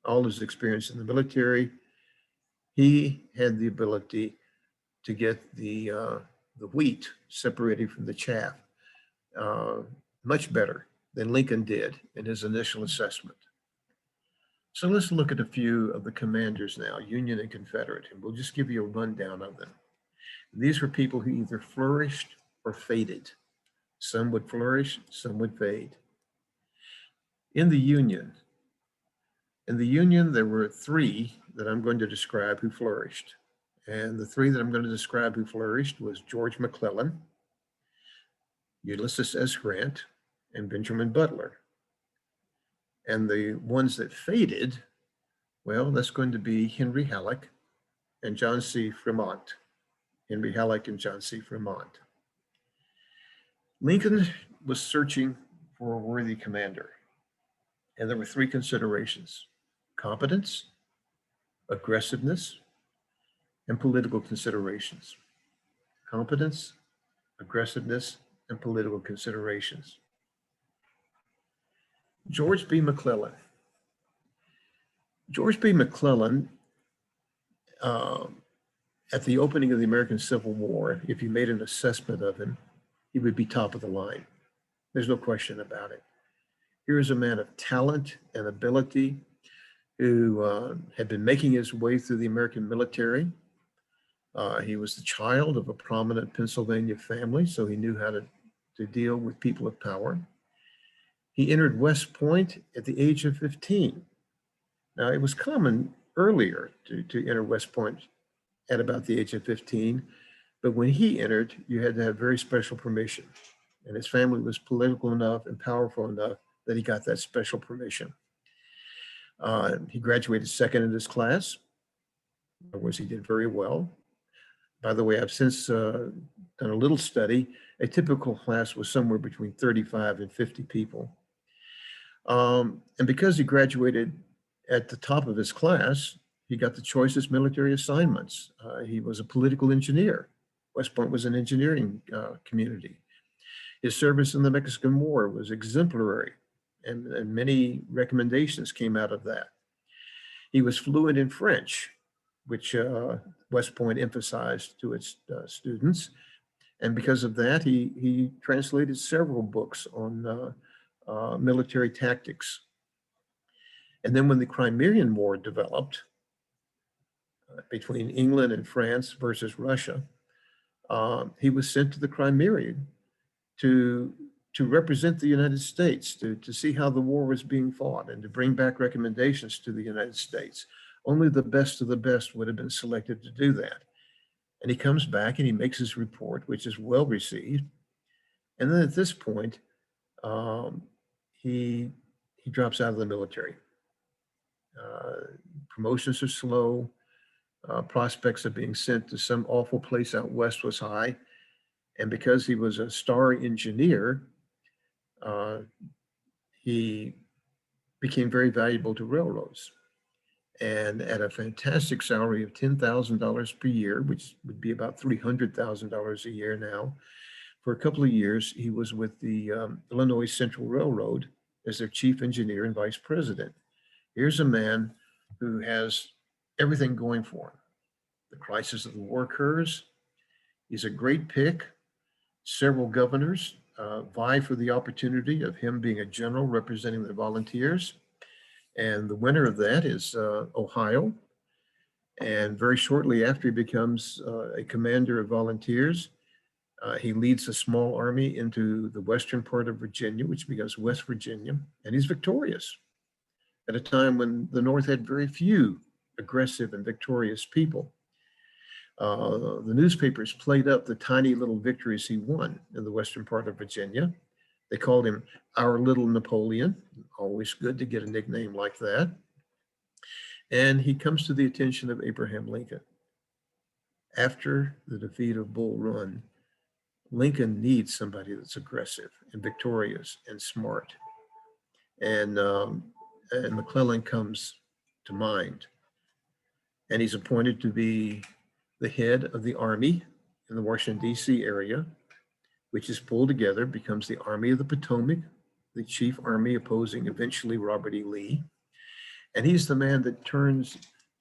all his experience in the military, he had the ability to get the wheat separated from the chaff much better than Lincoln did in his initial assessment. So let's look at a few of the commanders now, Union and Confederate, and we'll just give you a rundown of them. These were people who either flourished or faded. Some would flourish, some would fade. In the Union, there were 3 that I'm going to describe who flourished. And the 3 that I'm going to describe who flourished was George McClellan, Ulysses S. Grant, and Benjamin Butler. And the ones that faded, well, that's going to be Henry Halleck and John C. Fremont. Henry Halleck and John C. Fremont. Lincoln was searching for a worthy commander, and there were 3 considerations: competence, aggressiveness, and political considerations. Competence, aggressiveness, and political considerations. George B. McClellan. George B. McClellan, at the opening of the American Civil War, if you made an assessment of him, he would be top of the line. There's no question about it. Here is a man of talent and ability who had been making his way through the American military. He was the child of a prominent Pennsylvania family, so he knew how to deal with people of power. He entered West Point at the age of 15. Now, it was common earlier to enter West Point at about the age of 15, but when he entered, you had to have very special permission. And his family was political enough and powerful enough that he got that special permission. He graduated second in his class. In other words, he did very well. By the way, I've since done a little study. A typical class was somewhere between 35 and 50 people. And because he graduated at the top of his class, he got the choicest military assignments. He was a political engineer. West Point was an engineering community. His service in the Mexican War was exemplary, and many recommendations came out of that. He was fluent in French, which West Point emphasized to its students. And because of that, he translated several books on military tactics. And then when the Crimean War developed between England and France versus Russia, he was sent to the Crimea to represent the United States, to see how the war was being fought and to bring back recommendations to the United States. Only the best of the best would have been selected to do that. And he comes back and he makes his report, which is well received. And then at this point, he drops out of the military. Promotions are slow. Prospects of being sent to some awful place out west was high. And because he was a star engineer, he became very valuable to railroads. And at a fantastic salary of $10,000 per year, which would be about $300,000 a year now, for a couple of years, he was with the Illinois Central Railroad as their chief engineer and vice president. Here's a man who has everything going for him. The crisis of the war occurs. He's a great pick. Several governors vie for the opportunity of him being a general representing the volunteers. And the winner of that is Ohio. And very shortly after he becomes a commander of volunteers, he leads a small army into the western part of Virginia, which becomes West Virginia, and he's victorious at a time when the North had very few aggressive and victorious people. The newspapers played up the tiny little victories he won in the western part of Virginia. They called him Our Little Napoleon. Always good to get a nickname like that. And he comes to the attention of Abraham Lincoln. After the defeat of Bull Run, Lincoln needs somebody that's aggressive and victorious and smart. And McClellan comes to mind. And he's appointed to be the head of the army in the Washington, D.C. area, which is pulled together, becomes the Army of the Potomac, the chief army opposing eventually Robert E. Lee. And he's the man that turns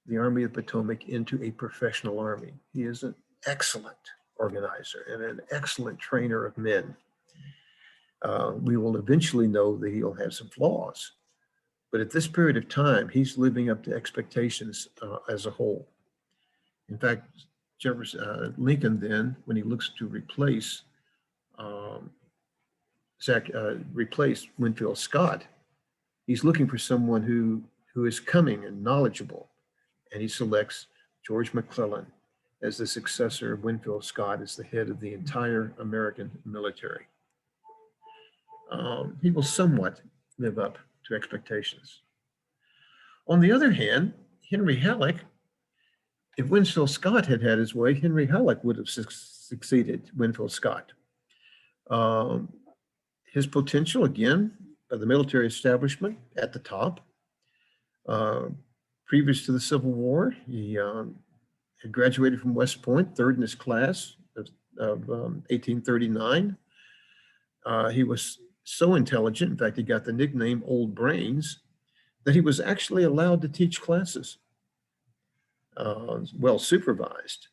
the Army of the Potomac into a professional army. He is an excellent organizer and an excellent trainer of men. We will eventually know that he'll have some flaws, but at this period of time, he's living up to expectations as a whole. In fact, Lincoln then, when he looks to replace Winfield Scott, he's looking for someone who is coming and knowledgeable, and he selects George McClellan as the successor of Winfield Scott as the head of the entire American military. He will somewhat live up to expectations. On the other hand, Henry Halleck, if Winfield Scott had had his way, Henry Halleck would have succeeded Winfield Scott. His potential, again, the military establishment at the top. Previous to the Civil War, he had graduated from West Point, third in his class of 1839. He was so intelligent, in fact, he got the nickname Old Brains, that he was actually allowed to teach classes, well supervised,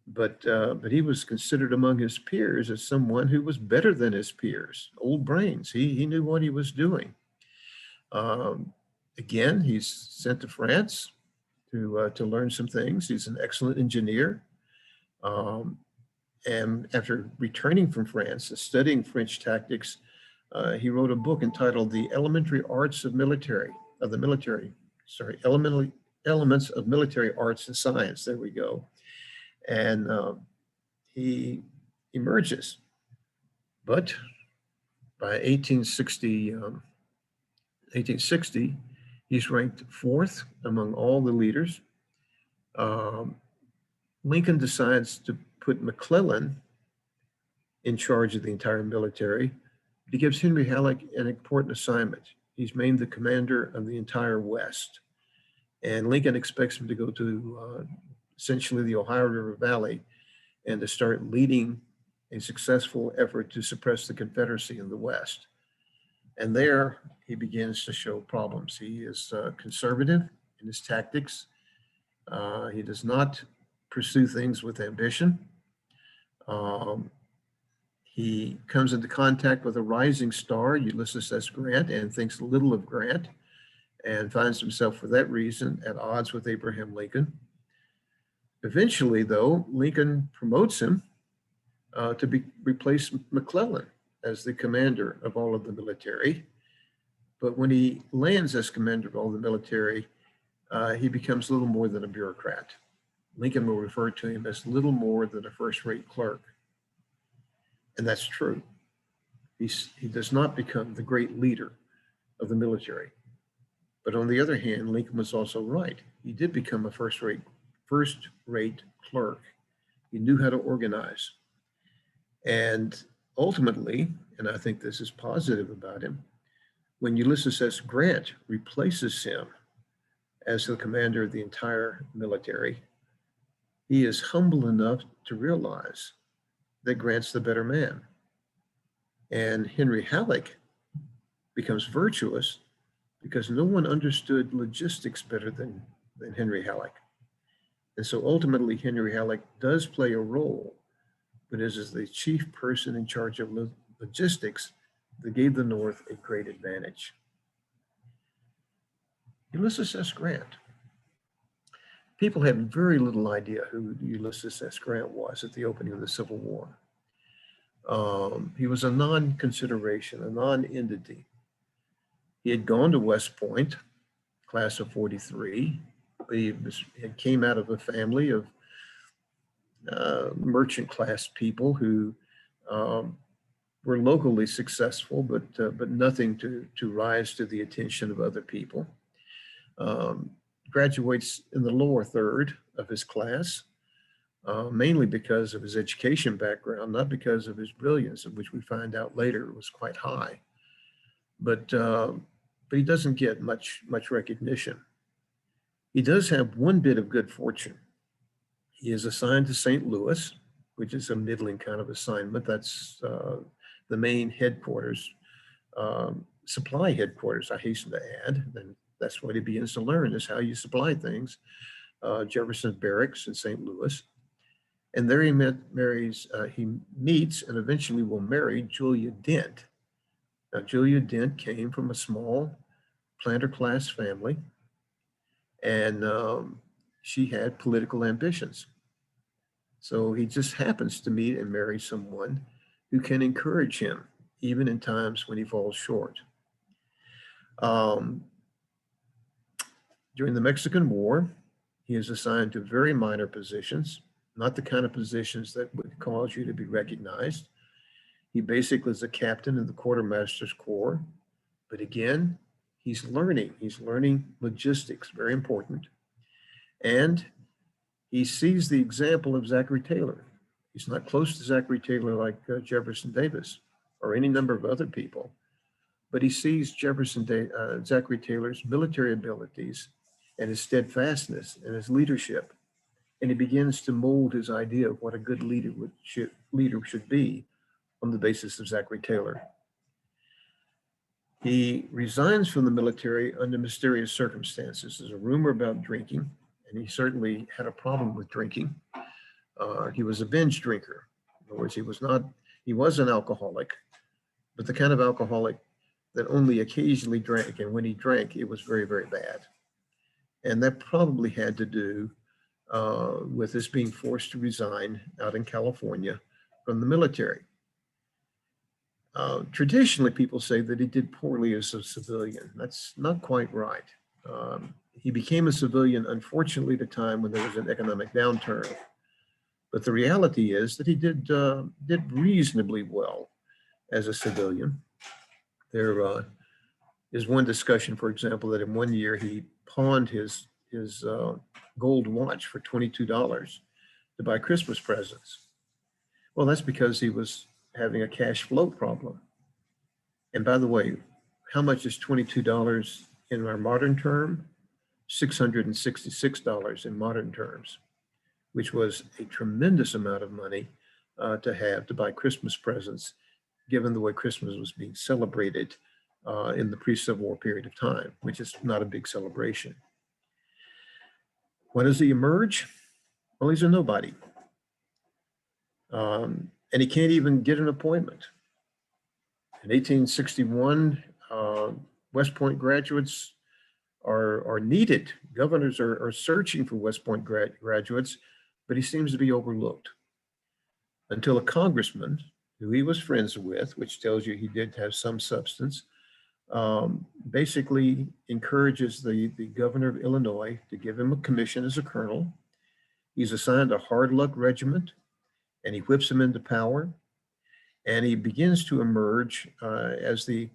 but he was considered among his peers as someone who was better than his peers, old brains. He knew what he was doing. Um, Again, he's sent to France to learn some things. He's an excellent engineer. Um, and after returning from France and studying French tactics, he wrote a book entitled "The Elementary Arts of Military," of the military, sorry, elementary elements of military arts and science. There we go. And he emerges. But by 1860, he's ranked fourth among all the leaders. Lincoln decides to put McClellan in charge of the entire military. He gives Henry Halleck an important assignment. He's named the commander of the entire West. And Lincoln expects him to go to essentially the Ohio River Valley and to start leading a successful effort to suppress the Confederacy in the West. And there he begins to show problems. He is conservative in his tactics. He does not pursue things with ambition. He comes into contact with a rising star, Ulysses S. Grant, and thinks little of Grant, and finds himself for that reason at odds with Abraham Lincoln. Eventually, though, Lincoln promotes him to replace McClellan as the commander of all of the military. But when he lands as commander of all the military, he becomes little more than a bureaucrat. Lincoln will refer to him as little more than a first-rate clerk. And that's true. He does not become the great leader of the military. But on the other hand, Lincoln was also right. He did become a first-rate clerk. He knew how to organize. And ultimately, and I think this is positive about him, when Ulysses S. Grant replaces him as the commander of the entire military, he is humble enough to realize that Grant's the better man. And Henry Halleck becomes virtuous because no one understood logistics better than Henry Halleck. And so ultimately, Henry Halleck does play a role, but as the chief person in charge of logistics that gave the North a great advantage. Ulysses S. Grant. People had very little idea who Ulysses S. Grant was at the opening of the Civil War. He was a non-consideration, a non-entity. He had gone to West Point, class of 43. He came out of a family of merchant class people who were locally successful, but nothing to rise to the attention of other people. Graduates in the lower third of his class, mainly because of his education background, not because of his brilliance, which we find out later was quite high. But he doesn't get much recognition. He does have one bit of good fortune. He is assigned to St. Louis, which is a middling kind of assignment. That's the main headquarters, supply headquarters, I hasten to add. And that's what he begins to learn, is how you supply things. Jefferson Barracks in St. Louis. And there he meets and eventually will marry Julia Dent. Now, Julia Dent came from a small planter class family, and she had political ambitions. So he just happens to meet and marry someone who can encourage him, even in times when he falls short. During the Mexican War, he is assigned to very minor positions, not the kind of positions that would cause you to be recognized. He basically is a captain in the quartermaster's corps. But again, he's learning logistics, very important. And he sees the example of Zachary Taylor. He's not close to Zachary Taylor like Jefferson Davis or any number of other people, but he sees Zachary Taylor's military abilities and his steadfastness and his leadership. And he begins to mold his idea of what a good leader should be on the basis of Zachary Taylor. He resigns from the military under mysterious circumstances. There's a rumor about drinking, and he certainly had a problem with drinking. He was a binge drinker. In other words, he was an alcoholic, but the kind of alcoholic that only occasionally drank, and when he drank, it was very, very bad. And that probably had to do with his being forced to resign out in California from the military. Traditionally, people say that he did poorly as a civilian. That's not quite right. He became a civilian, unfortunately, at a time when there was an economic downturn. But the reality is that he did reasonably well as a civilian. There is one discussion, for example, that in one year he pawned his gold watch for $22 to buy Christmas presents. Well, that's because he was having a cash flow problem. And by the way, how much is $22 in our modern term? $666 in modern terms, which was a tremendous amount of money to buy Christmas presents, given the way Christmas was being celebrated in the pre-Civil War period of time, which is not a big celebration. When does he emerge? Well, he's a nobody. And he can't even get an appointment. In 1861, West Point graduates are needed. Governors are searching for West Point graduates, but he seems to be overlooked. Until a congressman who he was friends with, which tells you he did have some substance, basically encourages the governor of Illinois to give him a commission as a colonel. He's assigned a hard luck regiment, and he whips him into power. And he begins to emerge as the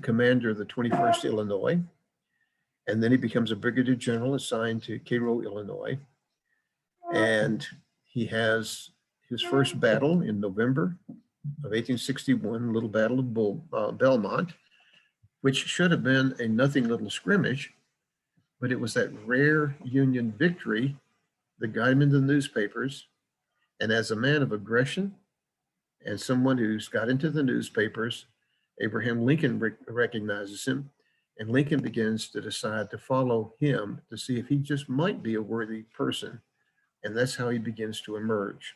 commander of the 21st Illinois. And then he becomes a brigadier general assigned to Cairo, Illinois. And he has his first battle in November of 1861, Little Battle of Belmont, which should have been a nothing little scrimmage, but it was that rare Union victory that got him into the newspapers. And as a man of aggression and someone who's got into the newspapers, Abraham Lincoln recognizes him, and Lincoln begins to decide to follow him to see if he just might be a worthy person. And that's how he begins to emerge.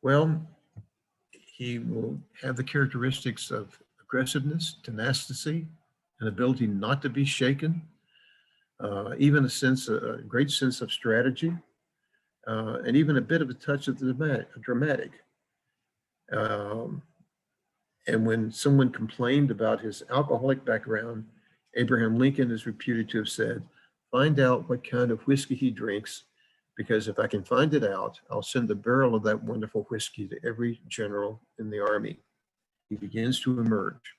Well, he will have the characteristics of aggressiveness, tenacity, an ability not to be shaken, even a great sense of strategy, and even a bit of a touch of the dramatic. And when someone complained about his alcoholic background, Abraham Lincoln is reputed to have said, "Find out what kind of whiskey he drinks, because if I can find it out, I'll send a barrel of that wonderful whiskey to every general in the army." He begins to emerge.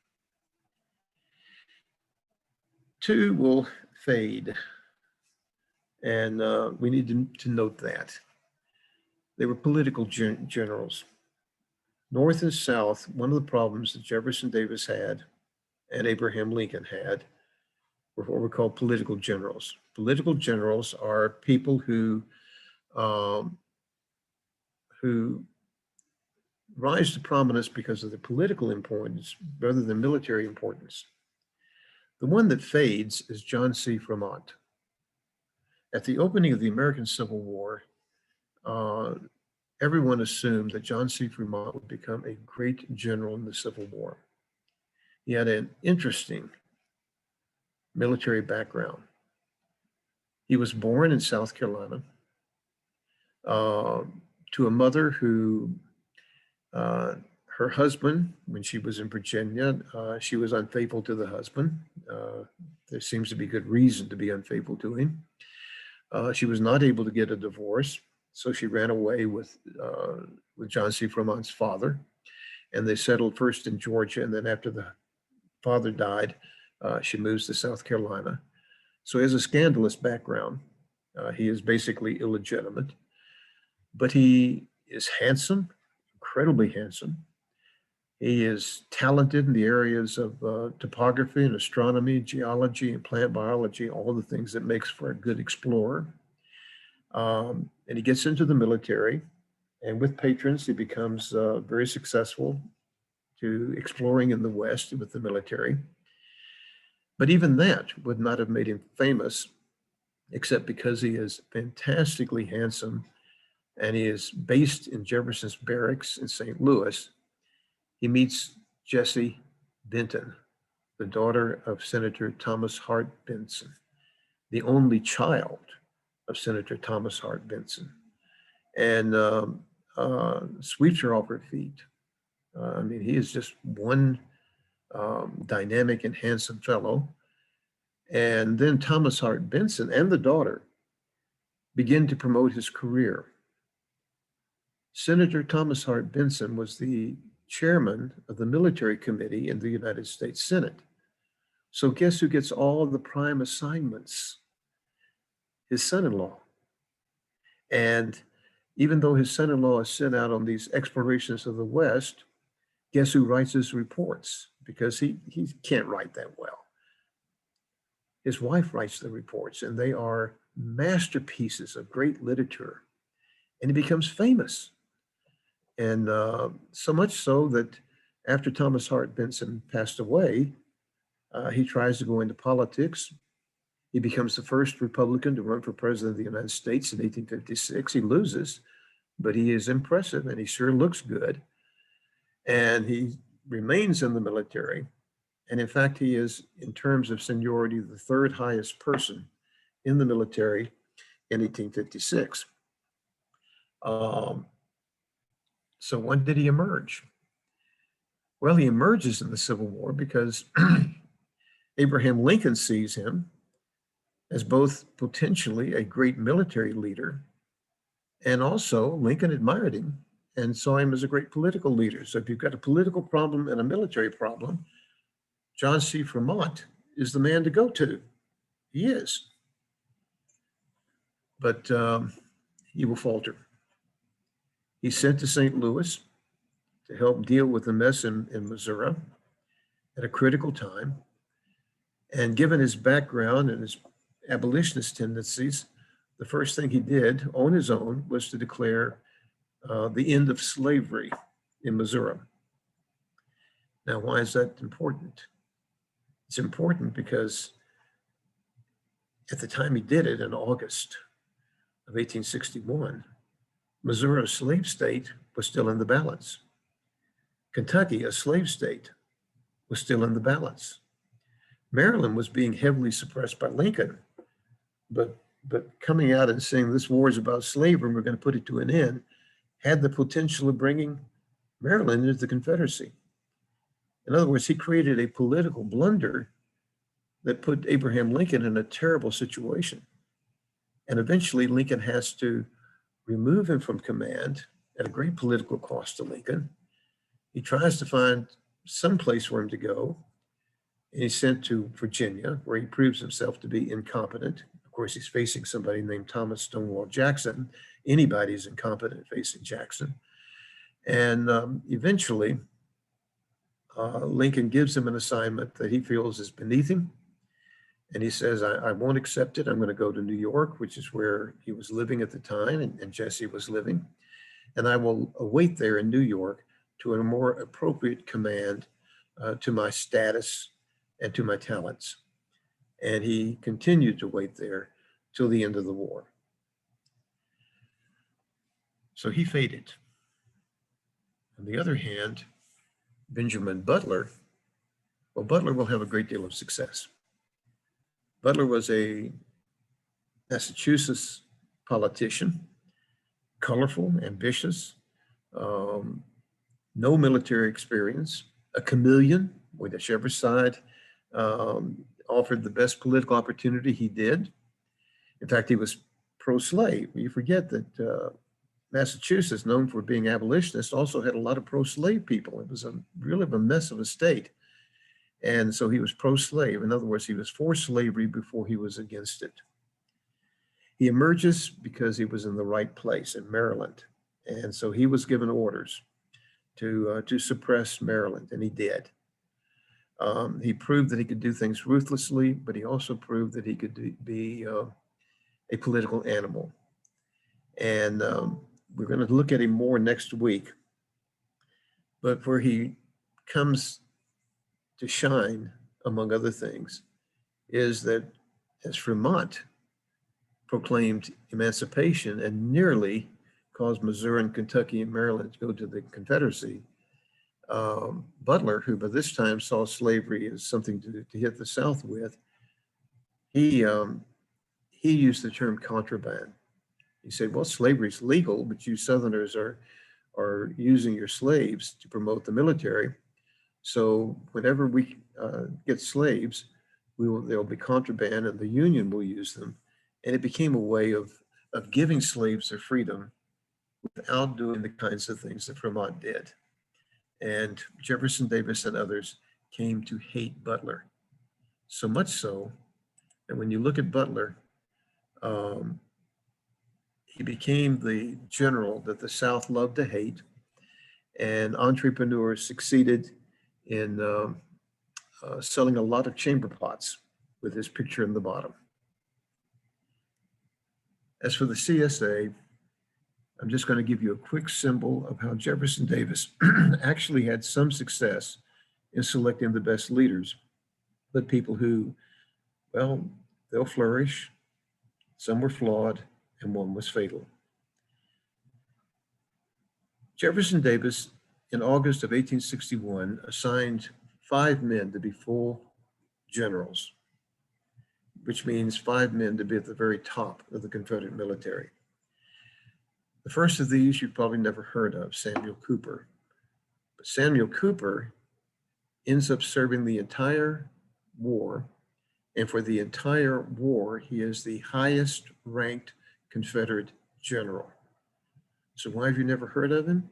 Two will fade, and we need to note that. They were political generals. North and South, one of the problems that Jefferson Davis had and Abraham Lincoln had were what were called political generals. Political generals are people who rise to prominence because of their political importance rather than military importance. The one that fades is John C. Fremont. At the opening of the American Civil War, everyone assumed that John C. Fremont would become a great general in the Civil War. He had an interesting military background. He was born in South Carolina to a mother who, her husband, when she was in Virginia, she was unfaithful to the husband. There seems to be good reason to be unfaithful to him. She was not able to get a divorce, so she ran away with John C. Fremont's father, and they settled first in Georgia, and then after the father died, she moves to South Carolina. So he has a scandalous background. He is basically illegitimate, but he is handsome, incredibly handsome. He is talented in the areas of topography and astronomy, geology, and plant biology, all the things that makes for a good explorer. And he gets into the military, and with patrons, he becomes very successful to exploring in the West with the military. But even that would not have made him famous, except because he is fantastically handsome and he is based in Jefferson's barracks in St. Louis. He meets Jessie Benton, the daughter of Senator Thomas Hart Benton, the only child of Senator Thomas Hart Benton, and sweeps her off her feet. I mean, he is just one dynamic and handsome fellow. And then Thomas Hart Benton and the daughter begin to promote his career. Senator Thomas Hart Benton was the chairman of the military committee in the United States Senate. So guess who gets all the prime assignments? His son-in-law. And even though his son-in-law is sent out on these explorations of the West, guess who writes his reports? Because he can't write that well. His wife writes the reports, and they are masterpieces of great literature. And he becomes famous. And so much so that after Thomas Hart Benton passed away, he tries to go into politics. He becomes the first Republican to run for president of the United States in 1856. He loses, but he is impressive and he sure looks good. And he remains in the military. And in fact, he is, in terms of seniority, the third highest person in the military in 1856. So when did he emerge? Well, he emerges in the Civil War because Abraham Lincoln sees him as both potentially a great military leader, and also Lincoln admired him and saw him as a great political leader. So if you've got a political problem and a military problem, John C. Fremont is the man to go to. He is. But he will falter. He's sent to St. Louis to help deal with the mess in Missouri at a critical time. And given his background and his abolitionist tendencies, the first thing he did on his own was to declare the end of slavery in Missouri. Now, why is that important? It's important because at the time he did it in August of 1861, Missouri, a slave state, was still in the balance. Kentucky, a slave state, was still in the balance. Maryland was being heavily suppressed by Lincoln, but coming out and saying this war is about slavery and we're going to put it to an end, had the potential of bringing Maryland into the Confederacy. In other words, he created a political blunder that put Abraham Lincoln in a terrible situation. And eventually Lincoln has to remove him from command at a great political cost to Lincoln. He tries to find some place for him to go, and he's sent to Virginia, where he proves himself to be incompetent. Of course, he's facing somebody named Thomas Stonewall Jackson. Anybody's incompetent facing Jackson. And eventually, Lincoln gives him an assignment that he feels is beneath him. And he says, I won't accept it. I'm going to go to New York, which is where he was living at the time, and Jesse was living. And I will await there in New York to a more appropriate command to my status and to my talents. And he continued to wait there till the end of the war. So he faded. On the other hand, Benjamin Butler, well, Butler will have a great deal of success. Butler was a Massachusetts politician, colorful, ambitious, no military experience, a chameleon, whichever side offered the best political opportunity, he did. In fact, he was pro-slave. You forget that Massachusetts, known for being abolitionist, also had a lot of pro-slave people. It was really a mess of a state. And so he was pro-slave. In other words, he was for slavery before he was against it. He emerges because he was in the right place in Maryland. And so he was given orders to suppress Maryland, and he did. He proved that he could do things ruthlessly, but he also proved that he could be a political animal. And we're going to look at him more next week. But where he comes to shine, among other things, is that as Fremont proclaimed emancipation and nearly caused Missouri and Kentucky and Maryland to go to the Confederacy, Butler, who by this time saw slavery as something to hit the South with, he used the term contraband. He said, well, slavery is legal, but you Southerners are using your slaves to promote the military. So whenever we get slaves, there'll be contraband and the Union will use them. And it became a way of giving slaves their freedom without doing the kinds of things that Fremont did. And Jefferson Davis and others came to hate Butler. So much so that when you look at Butler, he became the general that the South loved to hate, and entrepreneurs succeeded in selling a lot of chamber pots with his picture in the bottom. As for the CSA, I'm just going to give you a quick symbol of how Jefferson Davis actually had some success in selecting the best leaders, but people who, well, they'll flourish. Some were flawed, and one was fatal. Jefferson Davis, in August of 1861, assigned 5 men to be full generals, which means 5 men to be at the very top of the Confederate military. The first of these you've probably never heard of, Samuel Cooper. But Samuel Cooper ends up serving the entire war, and for the entire war, he is the highest ranked Confederate general. So why have you never heard of him?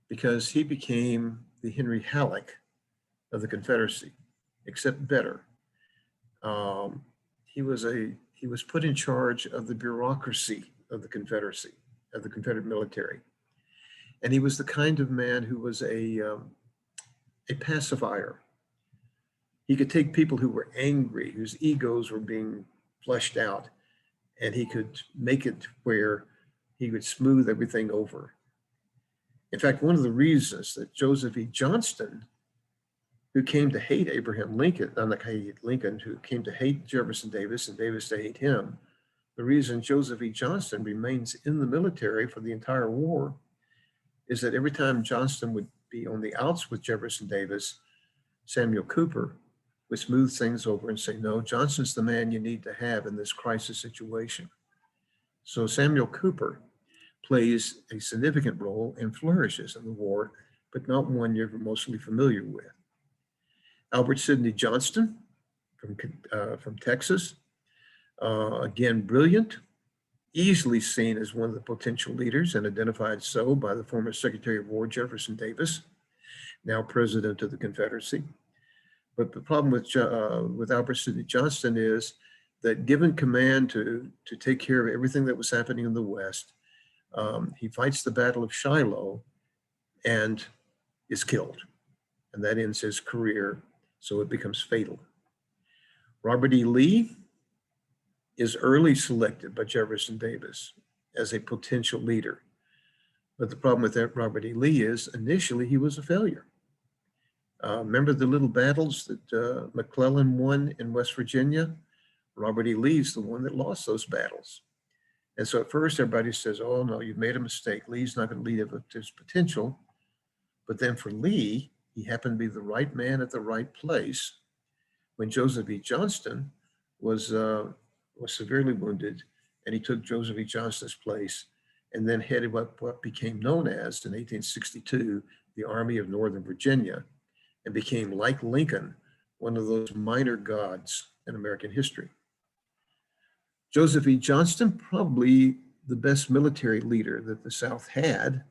Because he became the Henry Halleck of the Confederacy, except better. He was put in charge of the bureaucracy of the Confederacy, of the Confederate military. And he was the kind of man who was a pacifier. He could take people who were angry, whose egos were being flushed out, and he could make it where he would smooth everything over. In fact, one of the reasons that Joseph E. Johnston, who came to hate Abraham Lincoln, Lincoln, who came to hate Jefferson Davis and Davis to hate him, the reason Joseph E. Johnston remains in the military for the entire war is that every time Johnston would be on the outs with Jefferson Davis, Samuel Cooper would smooth things over and say, no, Johnston's the man you need to have in this crisis situation. So Samuel Cooper plays a significant role and flourishes in the war, but not one you're mostly familiar with. Albert Sidney Johnston from Texas, again, brilliant, easily seen as one of the potential leaders and identified so by the former Secretary of War, Jefferson Davis, now President of the Confederacy. But the problem with Albert Sidney Johnston is that given command to take care of everything that was happening in the West, he fights the Battle of Shiloh and is killed. And that ends his career, so it becomes fatal. Robert E. Lee is early selected by Jefferson Davis as a potential leader. But the problem with that Robert E. Lee is initially he was a failure. Remember the little battles that McClellan won in West Virginia? Robert E. Lee's the one that lost those battles. And so at first everybody says, oh no, you've made a mistake. Lee's not going to lead up to his potential. But then for Lee, he happened to be the right man at the right place when Joseph E. Johnston was severely wounded, and he took Joseph E. Johnston's place and then headed what became known as, in 1862, the Army of Northern Virginia, and became, like Lincoln, one of those minor gods in American history. Joseph E. Johnston, probably the best military leader that the South had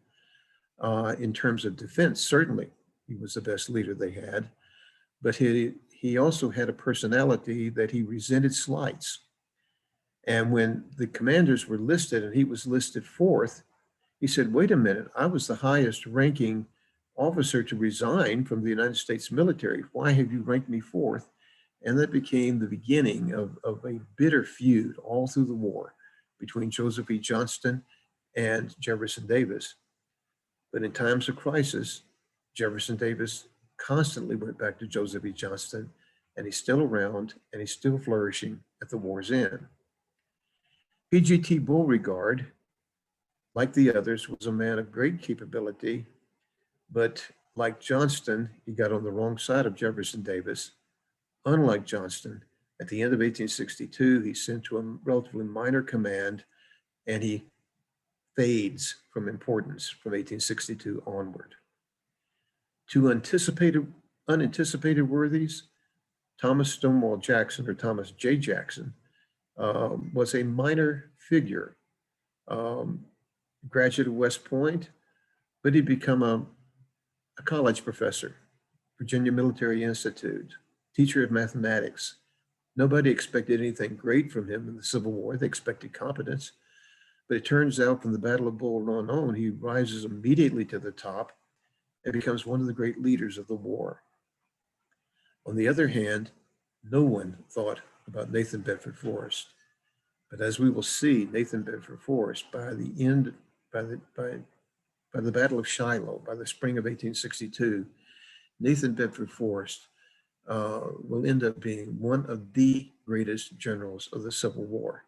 in terms of defense. Certainly, he was the best leader they had, but he also had a personality that he resented slights. And when the commanders were listed and he was listed 4th, he said, wait a minute, I was the highest ranking officer to resign from the United States military. Why have you ranked me 4th? And that became the beginning of a bitter feud all through the war between Joseph E. Johnston and Jefferson Davis. But in times of crisis, Jefferson Davis constantly went back to Joseph E. Johnston, and he's still around and he's still flourishing at the war's end. P.G.T. Beauregard, like the others, was a man of great capability, but like Johnston, he got on the wrong side of Jefferson Davis. Unlike Johnston, at the end of 1862, he's sent to a relatively minor command, and he fades from importance from 1862 onward. Two unanticipated worthies, Thomas Stonewall Jackson, or Thomas J. Jackson, was a minor figure, graduate of West Point, but he'd become a college professor, Virginia Military Institute, teacher of mathematics. Nobody expected anything great from him in the Civil War. They expected competence. But it turns out from the Battle of Bull Run on, he rises immediately to the top and becomes one of the great leaders of the war. On the other hand, no one thought about Nathan Bedford Forrest. But as we will see, Nathan Bedford Forrest, by the Battle of Shiloh, by the spring of 1862, Nathan Bedford Forrest will end up being one of the greatest generals of the Civil War.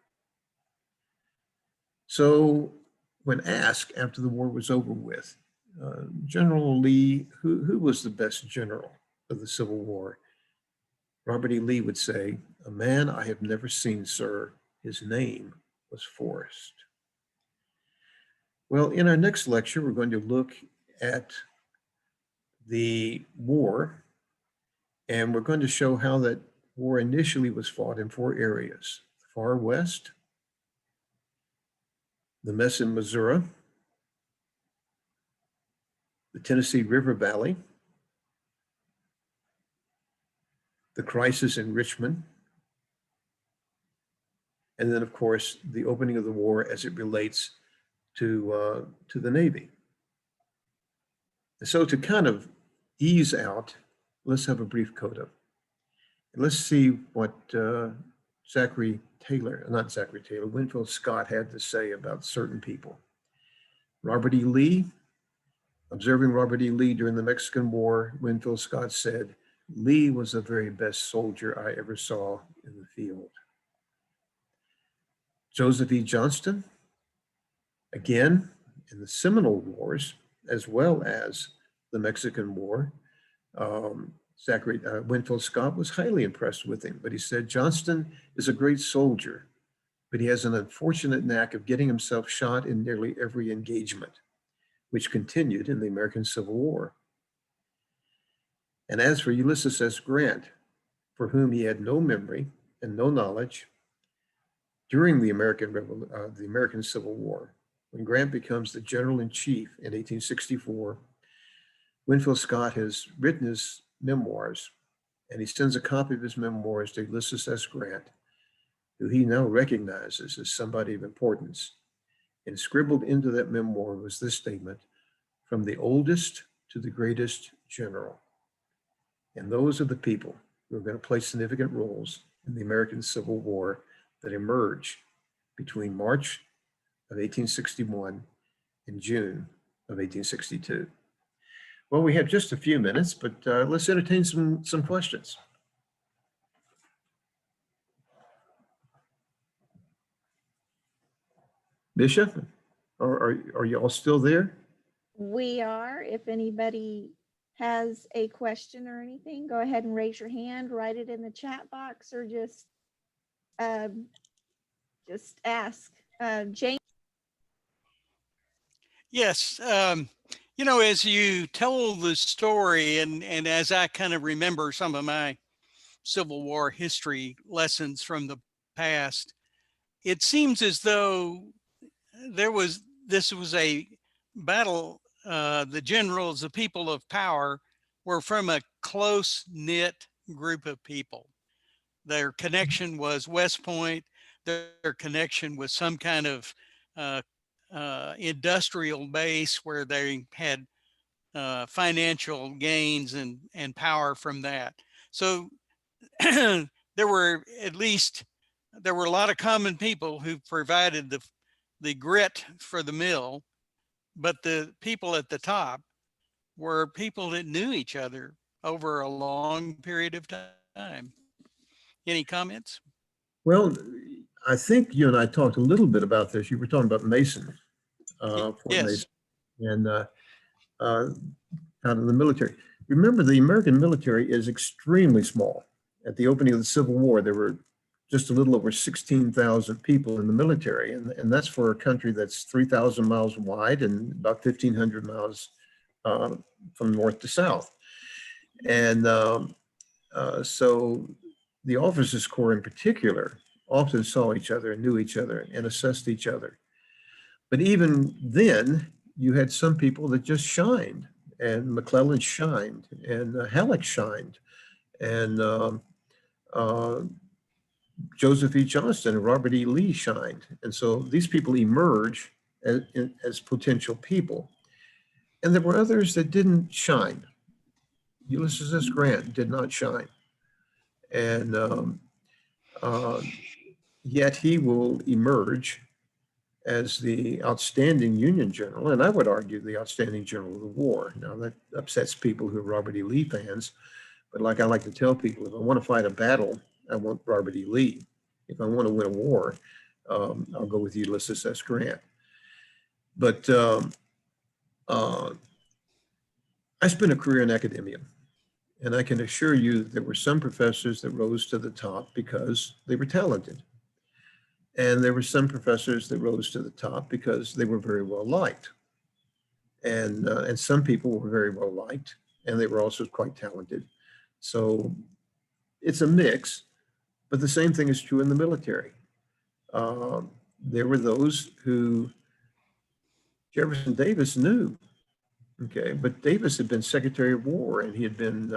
So when asked after the war was over with, General Lee, who was the best general of the Civil War? Robert E. Lee would say, "A man I have never seen, sir. His name was Forrest." Well, in our next lecture, we're going to look at the war, and we're going to show how that war initially was fought in four areas: the far west, the mess in Missouri, the Tennessee River Valley, the crisis in Richmond, and then, of course, the opening of the war as it relates to the Navy. So to kind of ease out, let's have a brief coda. And let's see what Winfield Scott had to say about certain people. Robert E. Lee, observing Robert E. Lee during the Mexican War, Winfield Scott said, "Lee was the very best soldier I ever saw in the field." Joseph E. Johnston, again, in the Seminole Wars, as well as the Mexican War, Winfield Scott was highly impressed with him, but he said, "Johnston is a great soldier, but he has an unfortunate knack of getting himself shot in nearly every engagement," which continued in the American Civil War. And as for Ulysses S. Grant, for whom he had no memory and no knowledge, during the American Civil War, when Grant becomes the general-in-chief in 1864, Winfield Scott has written his memoirs, and he sends a copy of his memoirs to Ulysses S. Grant, who he now recognizes as somebody of importance. And scribbled into that memoir was this statement: "From the oldest to the greatest general." And those are the people who are going to play significant roles in the American Civil War that emerge between March of 1861 and June of 1862. Well, we have just a few minutes, but let's entertain some questions. Bishop, are you all still there? We are. If anybody has a question or anything, go ahead and raise your hand, write it in the chat box, or just ask. James? Yes. You know, as you tell the story, and as I kind of remember some of my Civil War history lessons from the past, it seems as though this was a battle. The generals, the people of power, were from a close-knit group of people. Their connection was West Point. Their connection was some kind of industrial base where they had financial gains and power from that. So there were a lot of common people who provided the grit for the mill, but the people at the top were people that knew each other over a long period of time. Any comments? Well, I think you and I talked a little bit about this. You were talking about Mason, Fort Yes. Mason, and out of the military. Remember, the American military is extremely small. At the opening of the Civil War, there were just a little over 16,000 people in the military, and that's for a country that's 3,000 miles wide and about 1,500 miles from north to south. And so the officers' corps in particular often saw each other and knew each other and assessed each other. But even then, you had some people that just shined, and McClellan shined, and Halleck shined, and uh, Joseph E. Johnston and Robert E. Lee shined. And so these people emerge as potential people. And there were others that didn't shine. Ulysses S. Grant did not shine. And uh, yet he will emerge as the outstanding Union general, and I would argue the outstanding general of the war. Now that upsets people who are Robert E. Lee fans, but like I like to tell people, if I want to fight a battle, I want Robert E. Lee. If I want to win a war, I'll go with Ulysses S. Grant. But I spent a career in academia, and I can assure you that there were some professors that rose to the top because they were talented. And there were some professors that rose to the top because they were very well liked. And some people were very well liked, and they were also quite talented. So it's a mix, but the same thing is true in the military. There were those who Jefferson Davis knew, okay, but Davis had been Secretary of War, and he had been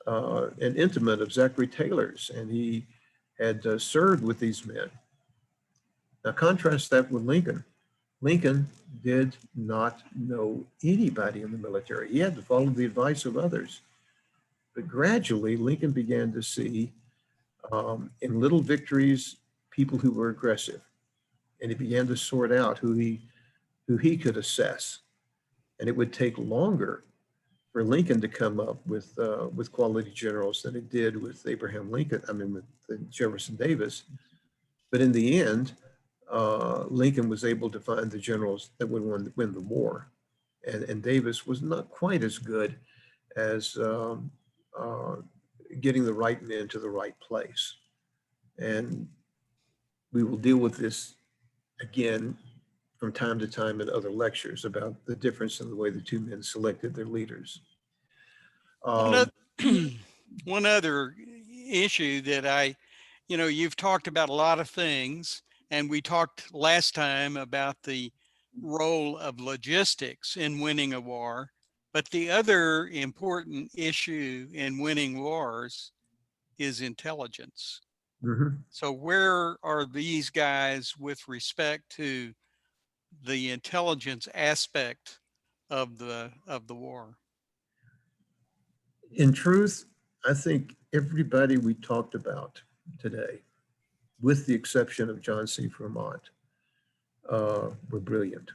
an intimate of Zachary Taylor's, and he had served with these men. Now contrast that with Lincoln. Lincoln did not know anybody in the military. He had to follow the advice of others. But gradually, Lincoln began to see in little victories people who were aggressive, and he began to sort out who he could assess. And it would take longer for Lincoln to come up with quality generals than it did with Abraham Lincoln. I mean, with Jefferson Davis. But in the end, Lincoln was able to find the generals that would win the war, and Davis was not quite as good as getting the right men to the right place. And we will deal with this again from time to time in other lectures about the difference in the way the two men selected their leaders. One other issue that you've talked about a lot of things, and we talked last time about the role of logistics in winning a war. But the other important issue in winning wars is intelligence. Mhm. So where are these guys with respect to the intelligence aspect of the war? In truth, I think everybody we talked about today, with the exception of John C. Fremont, were brilliant.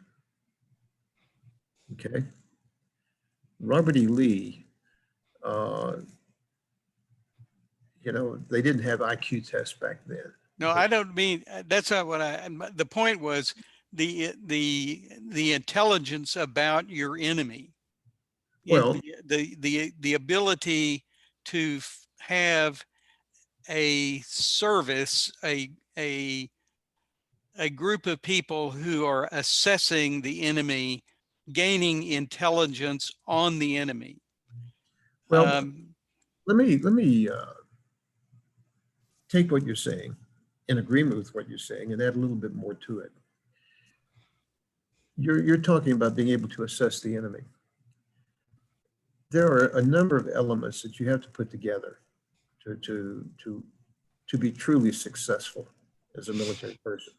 Okay. Robert E. Lee, uh, they didn't have IQ tests back then. No, I don't mean, that's not what the point was the intelligence about your enemy. Well, The ability to have a service, a group of people who are assessing the enemy, gaining intelligence on the enemy. well, let me take what you're saying, in agreement with what you're saying, and add a little bit more to it. You're talking about being able to assess the enemy. There are a number of elements that you have to put together to be truly successful as a military person.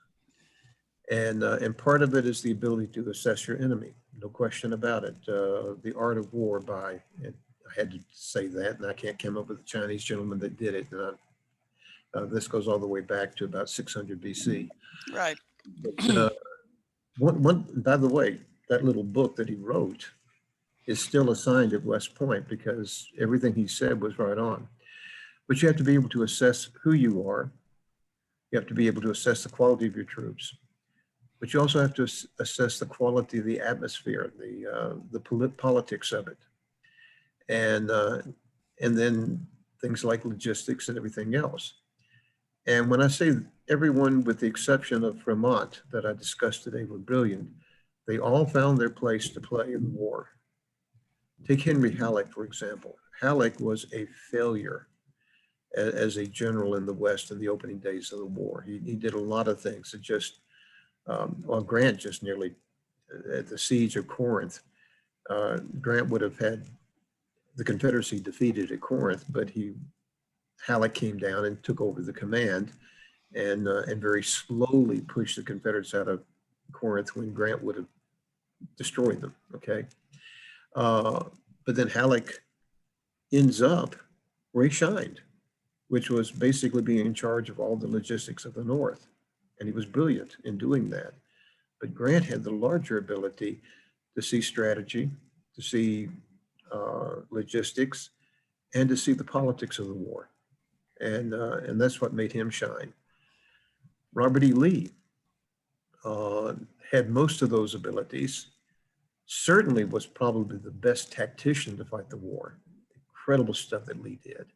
And part of it is the ability to assess your enemy, no question about it. The Art of War by, and I had to say that, and I can't come up with a Chinese gentleman that did it. This goes all the way back to about 600 BC. Right. But, by the way, that little book that he wrote is still assigned at West Point because everything he said was right on. But you have to be able to assess who you are. You have to be able to assess the quality of your troops. But you also have to assess the quality of the atmosphere, the politics of it, and then things like logistics and everything else. And when I say everyone, with the exception of Fremont that I discussed today, were brilliant, they all found their place to play in the war. Take Henry Halleck, for example. Halleck was a failure as a general in the West in the opening days of the war. He did a lot of things that just, well, Grant just nearly, at the siege of Corinth, Grant would have had the Confederacy defeated at Corinth, but Halleck came down and took over the command and very slowly pushed the Confederates out of Corinth when Grant would have destroyed them, okay? But then Halleck ends up where he shined, which was basically being in charge of all the logistics of the North. And he was brilliant in doing that. But Grant had the larger ability to see strategy, to see logistics, and to see the politics of the war. And that's what made him shine. Robert E. Lee had most of those abilities, certainly was probably the best tactician to fight the war. Incredible stuff that Lee did.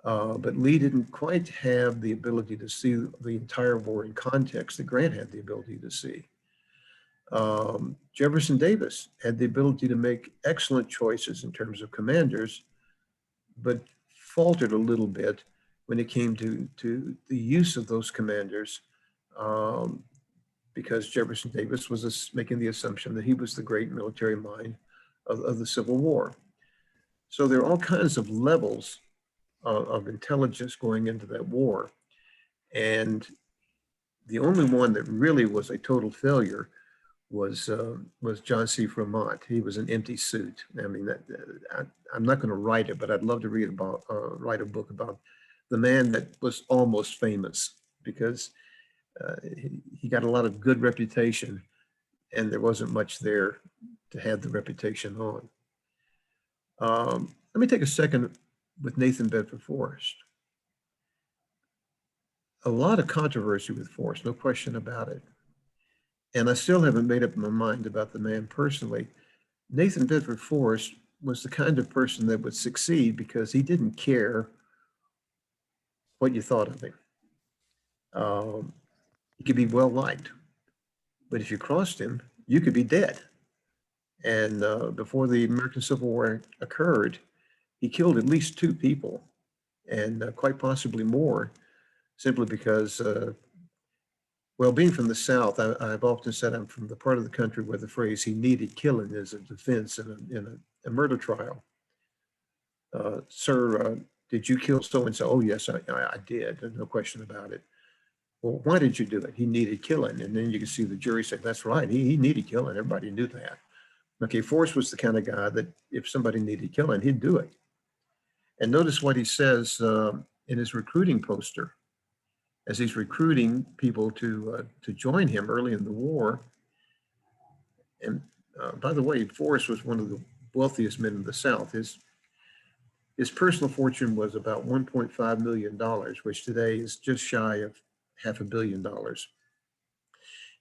But Lee didn't quite have the ability to see the entire war in context that Grant had the ability to see. Jefferson Davis had the ability to make excellent choices in terms of commanders, but faltered a little bit when it came to the use of those commanders, because Jefferson Davis was making the assumption that he was the great military mind of the Civil War. So there are all kinds of levels of intelligence going into that war. And the only one that really was a total failure was John C. Fremont. He was an empty suit. I mean, I'm not going to write it, but I'd love to write a book about the man that was almost famous, because he got a lot of good reputation and there wasn't much there to have the reputation on. Let me take a second with Nathan Bedford Forrest. A lot of controversy with Forrest, no question about it. And I still haven't made up my mind about the man personally. Nathan Bedford Forrest was the kind of person that would succeed because he didn't care what you thought of him. He could be well liked, but if you crossed him, you could be dead. And before the American Civil War occurred, he killed at least 2 people, and quite possibly more, simply because, well, being from the South, I've often said I'm from the part of the country where the phrase "he needed killing" is a defense in a murder trial. Sir, did you kill so-and-so? Oh, yes, I did. There's no question about it. Well, why did you do it? He needed killing. And then you can see the jury say, that's right, he needed killing. Everybody knew that. Okay, Forrest was the kind of guy that if somebody needed killing, he'd do it. And notice what he says in his recruiting poster, as he's recruiting people to join him early in the war. And by the way, Forrest was one of the wealthiest men in the South. His personal fortune was about $1.5 million, which today is just shy of $500 million.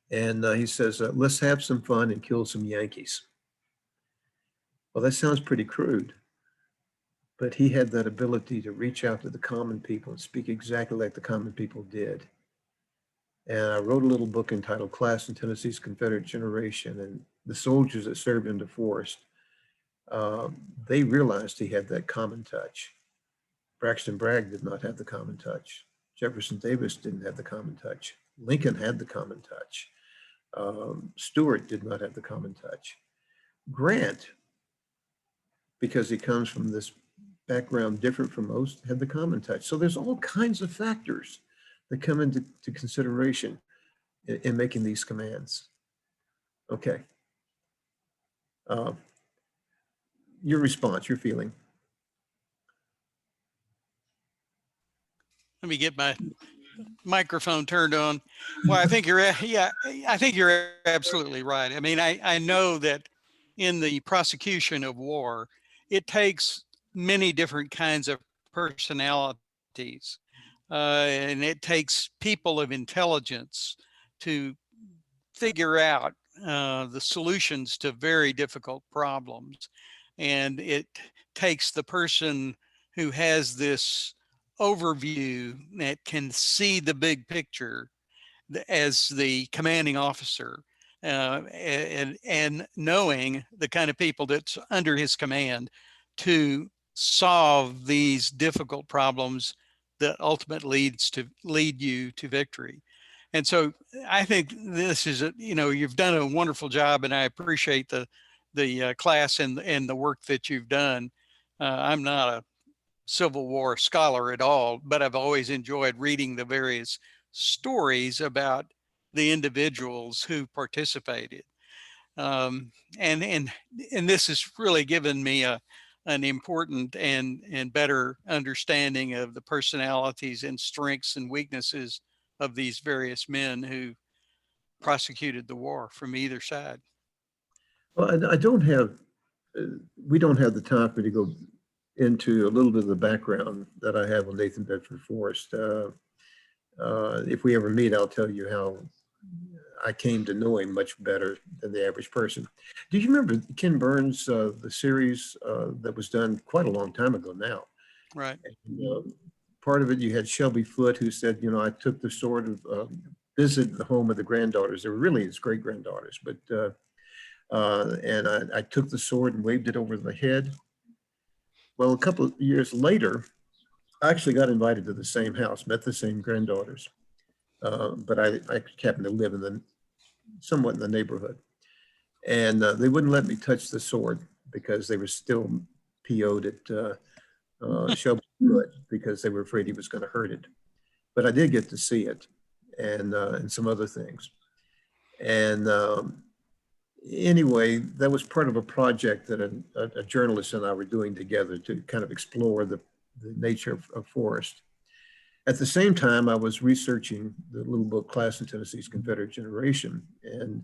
And he says, let's have some fun and kill some Yankees. Well, that sounds pretty crude, but he had that ability to reach out to the common people and speak exactly like the common people did. And I wrote a little book entitled Class in Tennessee's Confederate Generation, and the soldiers that served under Forrest, they realized he had that common touch. Braxton Bragg did not have the common touch. Jefferson Davis didn't have the common touch. Lincoln had the common touch. Stuart did not have the common touch. Grant, because he comes from this background different from most, had the common touch. So there's all kinds of factors that come into consideration in making these commands. Okay. Your response, your feeling. Let me get my microphone turned on. Well, I think you're absolutely right. I mean, I know that in the prosecution of war, it takes many different kinds of personalities. And it takes people of intelligence to figure out the solutions to very difficult problems. And it takes the person who has this overview that can see the big picture as the commanding officer, and knowing the kind of people that's under his command to solve these difficult problems that ultimately lead you to victory. And so I think this is you've done a wonderful job, and I appreciate the class and the work that you've done. I'm not a Civil War scholar at all, but I've always enjoyed reading the various stories about the individuals who participated. Um, and this has really given me an important and better understanding of the personalities and strengths and weaknesses of these various men who prosecuted the war from either side. Well, I don't have, we don't have the time for me to go into a little bit of the background that I have on Nathan Bedford Forrest. If we ever meet, I'll tell you how I came to know him much better than the average person. Do you remember Ken Burns, the series that was done quite a long time ago now? Right. And, part of it, you had Shelby Foote, who said, I took the sword of visit the home of the granddaughters. They were really his great granddaughters, but and I took the sword and waved it over the head. Well, a couple of years later, I actually got invited to the same house, met the same granddaughters, but I happened to live somewhat in the neighborhood. And they wouldn't let me touch the sword because they were still PO'd at Shelby Foote because they were afraid he was going to hurt it. But I did get to see it and some other things. And anyway, that was part of a project that a journalist and I were doing together to kind of explore the nature of Forrest. At the same time, I was researching the little book, Class in Tennessee's Confederate Generation, and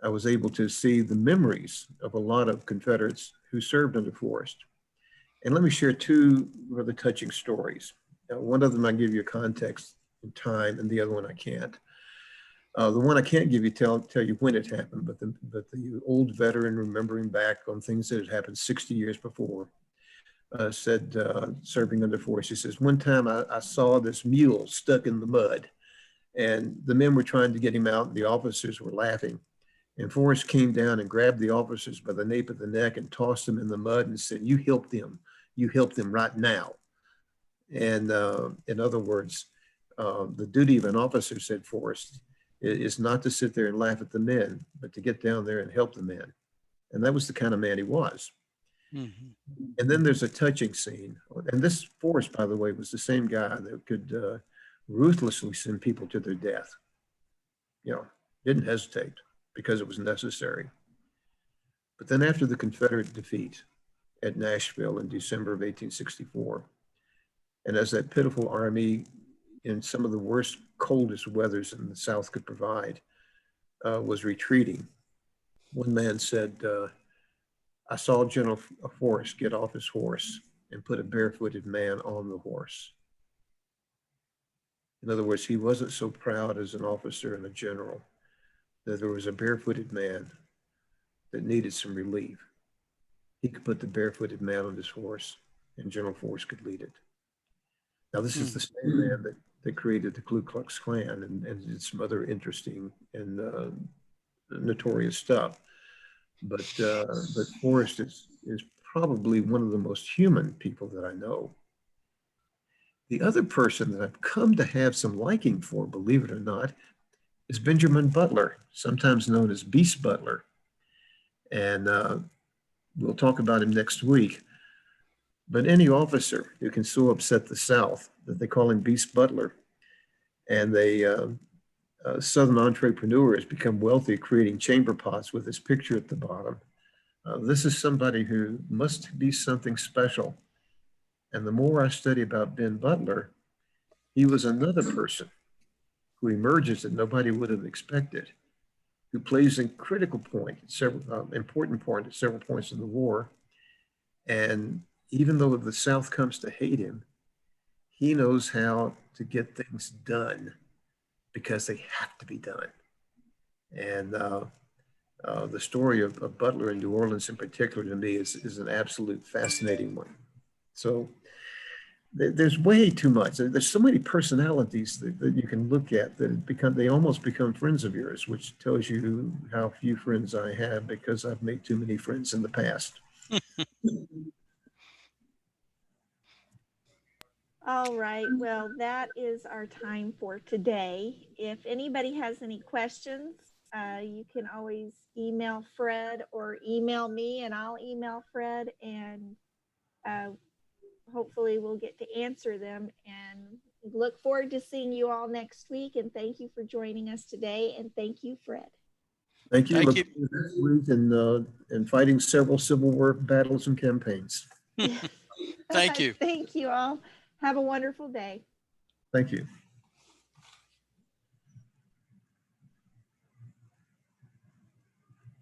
I was able to see the memories of a lot of Confederates who served under Forrest. And let me share two rather touching stories. Now, one of them I give you a context in time, and the other one I can't. The one I can't give you tell you when it happened, but the old veteran remembering back on things that had happened 60 years before said, serving under Forrest, he says, one time I saw this mule stuck in the mud, and the men were trying to get him out, and the officers were laughing. And Forrest came down and grabbed the officers by the nape of the neck and tossed them in the mud and said, you help them right now. And in other words, the duty of an officer, said Forrest, is not to sit there and laugh at the men, but to get down there and help the men. And that was the kind of man he was. Mm-hmm. And then there's a touching scene. And this Forrest, by the way, was the same guy that could ruthlessly send people to their death. Didn't hesitate because it was necessary. But then after the Confederate defeat at Nashville in December of 1864, and as that pitiful army in some of the worst, coldest weathers in the South could provide, was retreating, one man said, I saw General Forrest get off his horse and put a barefooted man on the horse. In other words, he wasn't so proud as an officer and a general that there was a barefooted man that needed some relief. He could put the barefooted man on his horse and General Forrest could lead it. Now, this is the same man that created the Ku Klux Klan and did some other interesting and notorious stuff. But Forrest is probably one of the most human people that I know. The other person that I've come to have some liking for, believe it or not, is Benjamin Butler, sometimes known as Beast Butler. And we'll talk about him next week. But any officer who can so upset the South that they call him Beast Butler, and Southern entrepreneurs become wealthy creating chamber pots with his picture at the bottom. This is somebody who must be something special. And the more I study about Ben Butler, he was another person who emerges that nobody would have expected, who plays a critical point, several important point at several points in the war. And even though the South comes to hate him, he knows how to get things done because they have to be done. And the story of Butler in New Orleans in particular to me is an absolute fascinating one. So there's way too much. There's so many personalities that you can look at that they almost become friends of yours, which tells you how few friends I have because I've made too many friends in the past. All right, well, that is our time for today. If anybody has any questions, you can always email Fred or email me, and I'll email Fred, and hopefully we'll get to answer them. And look forward to seeing you all next week. And thank you for joining us today. And thank you, Fred. Thank you. Thank you. Look forward to next week and fighting several Civil War battles and campaigns. Thank you. Thank you all. Have a wonderful day. Thank you.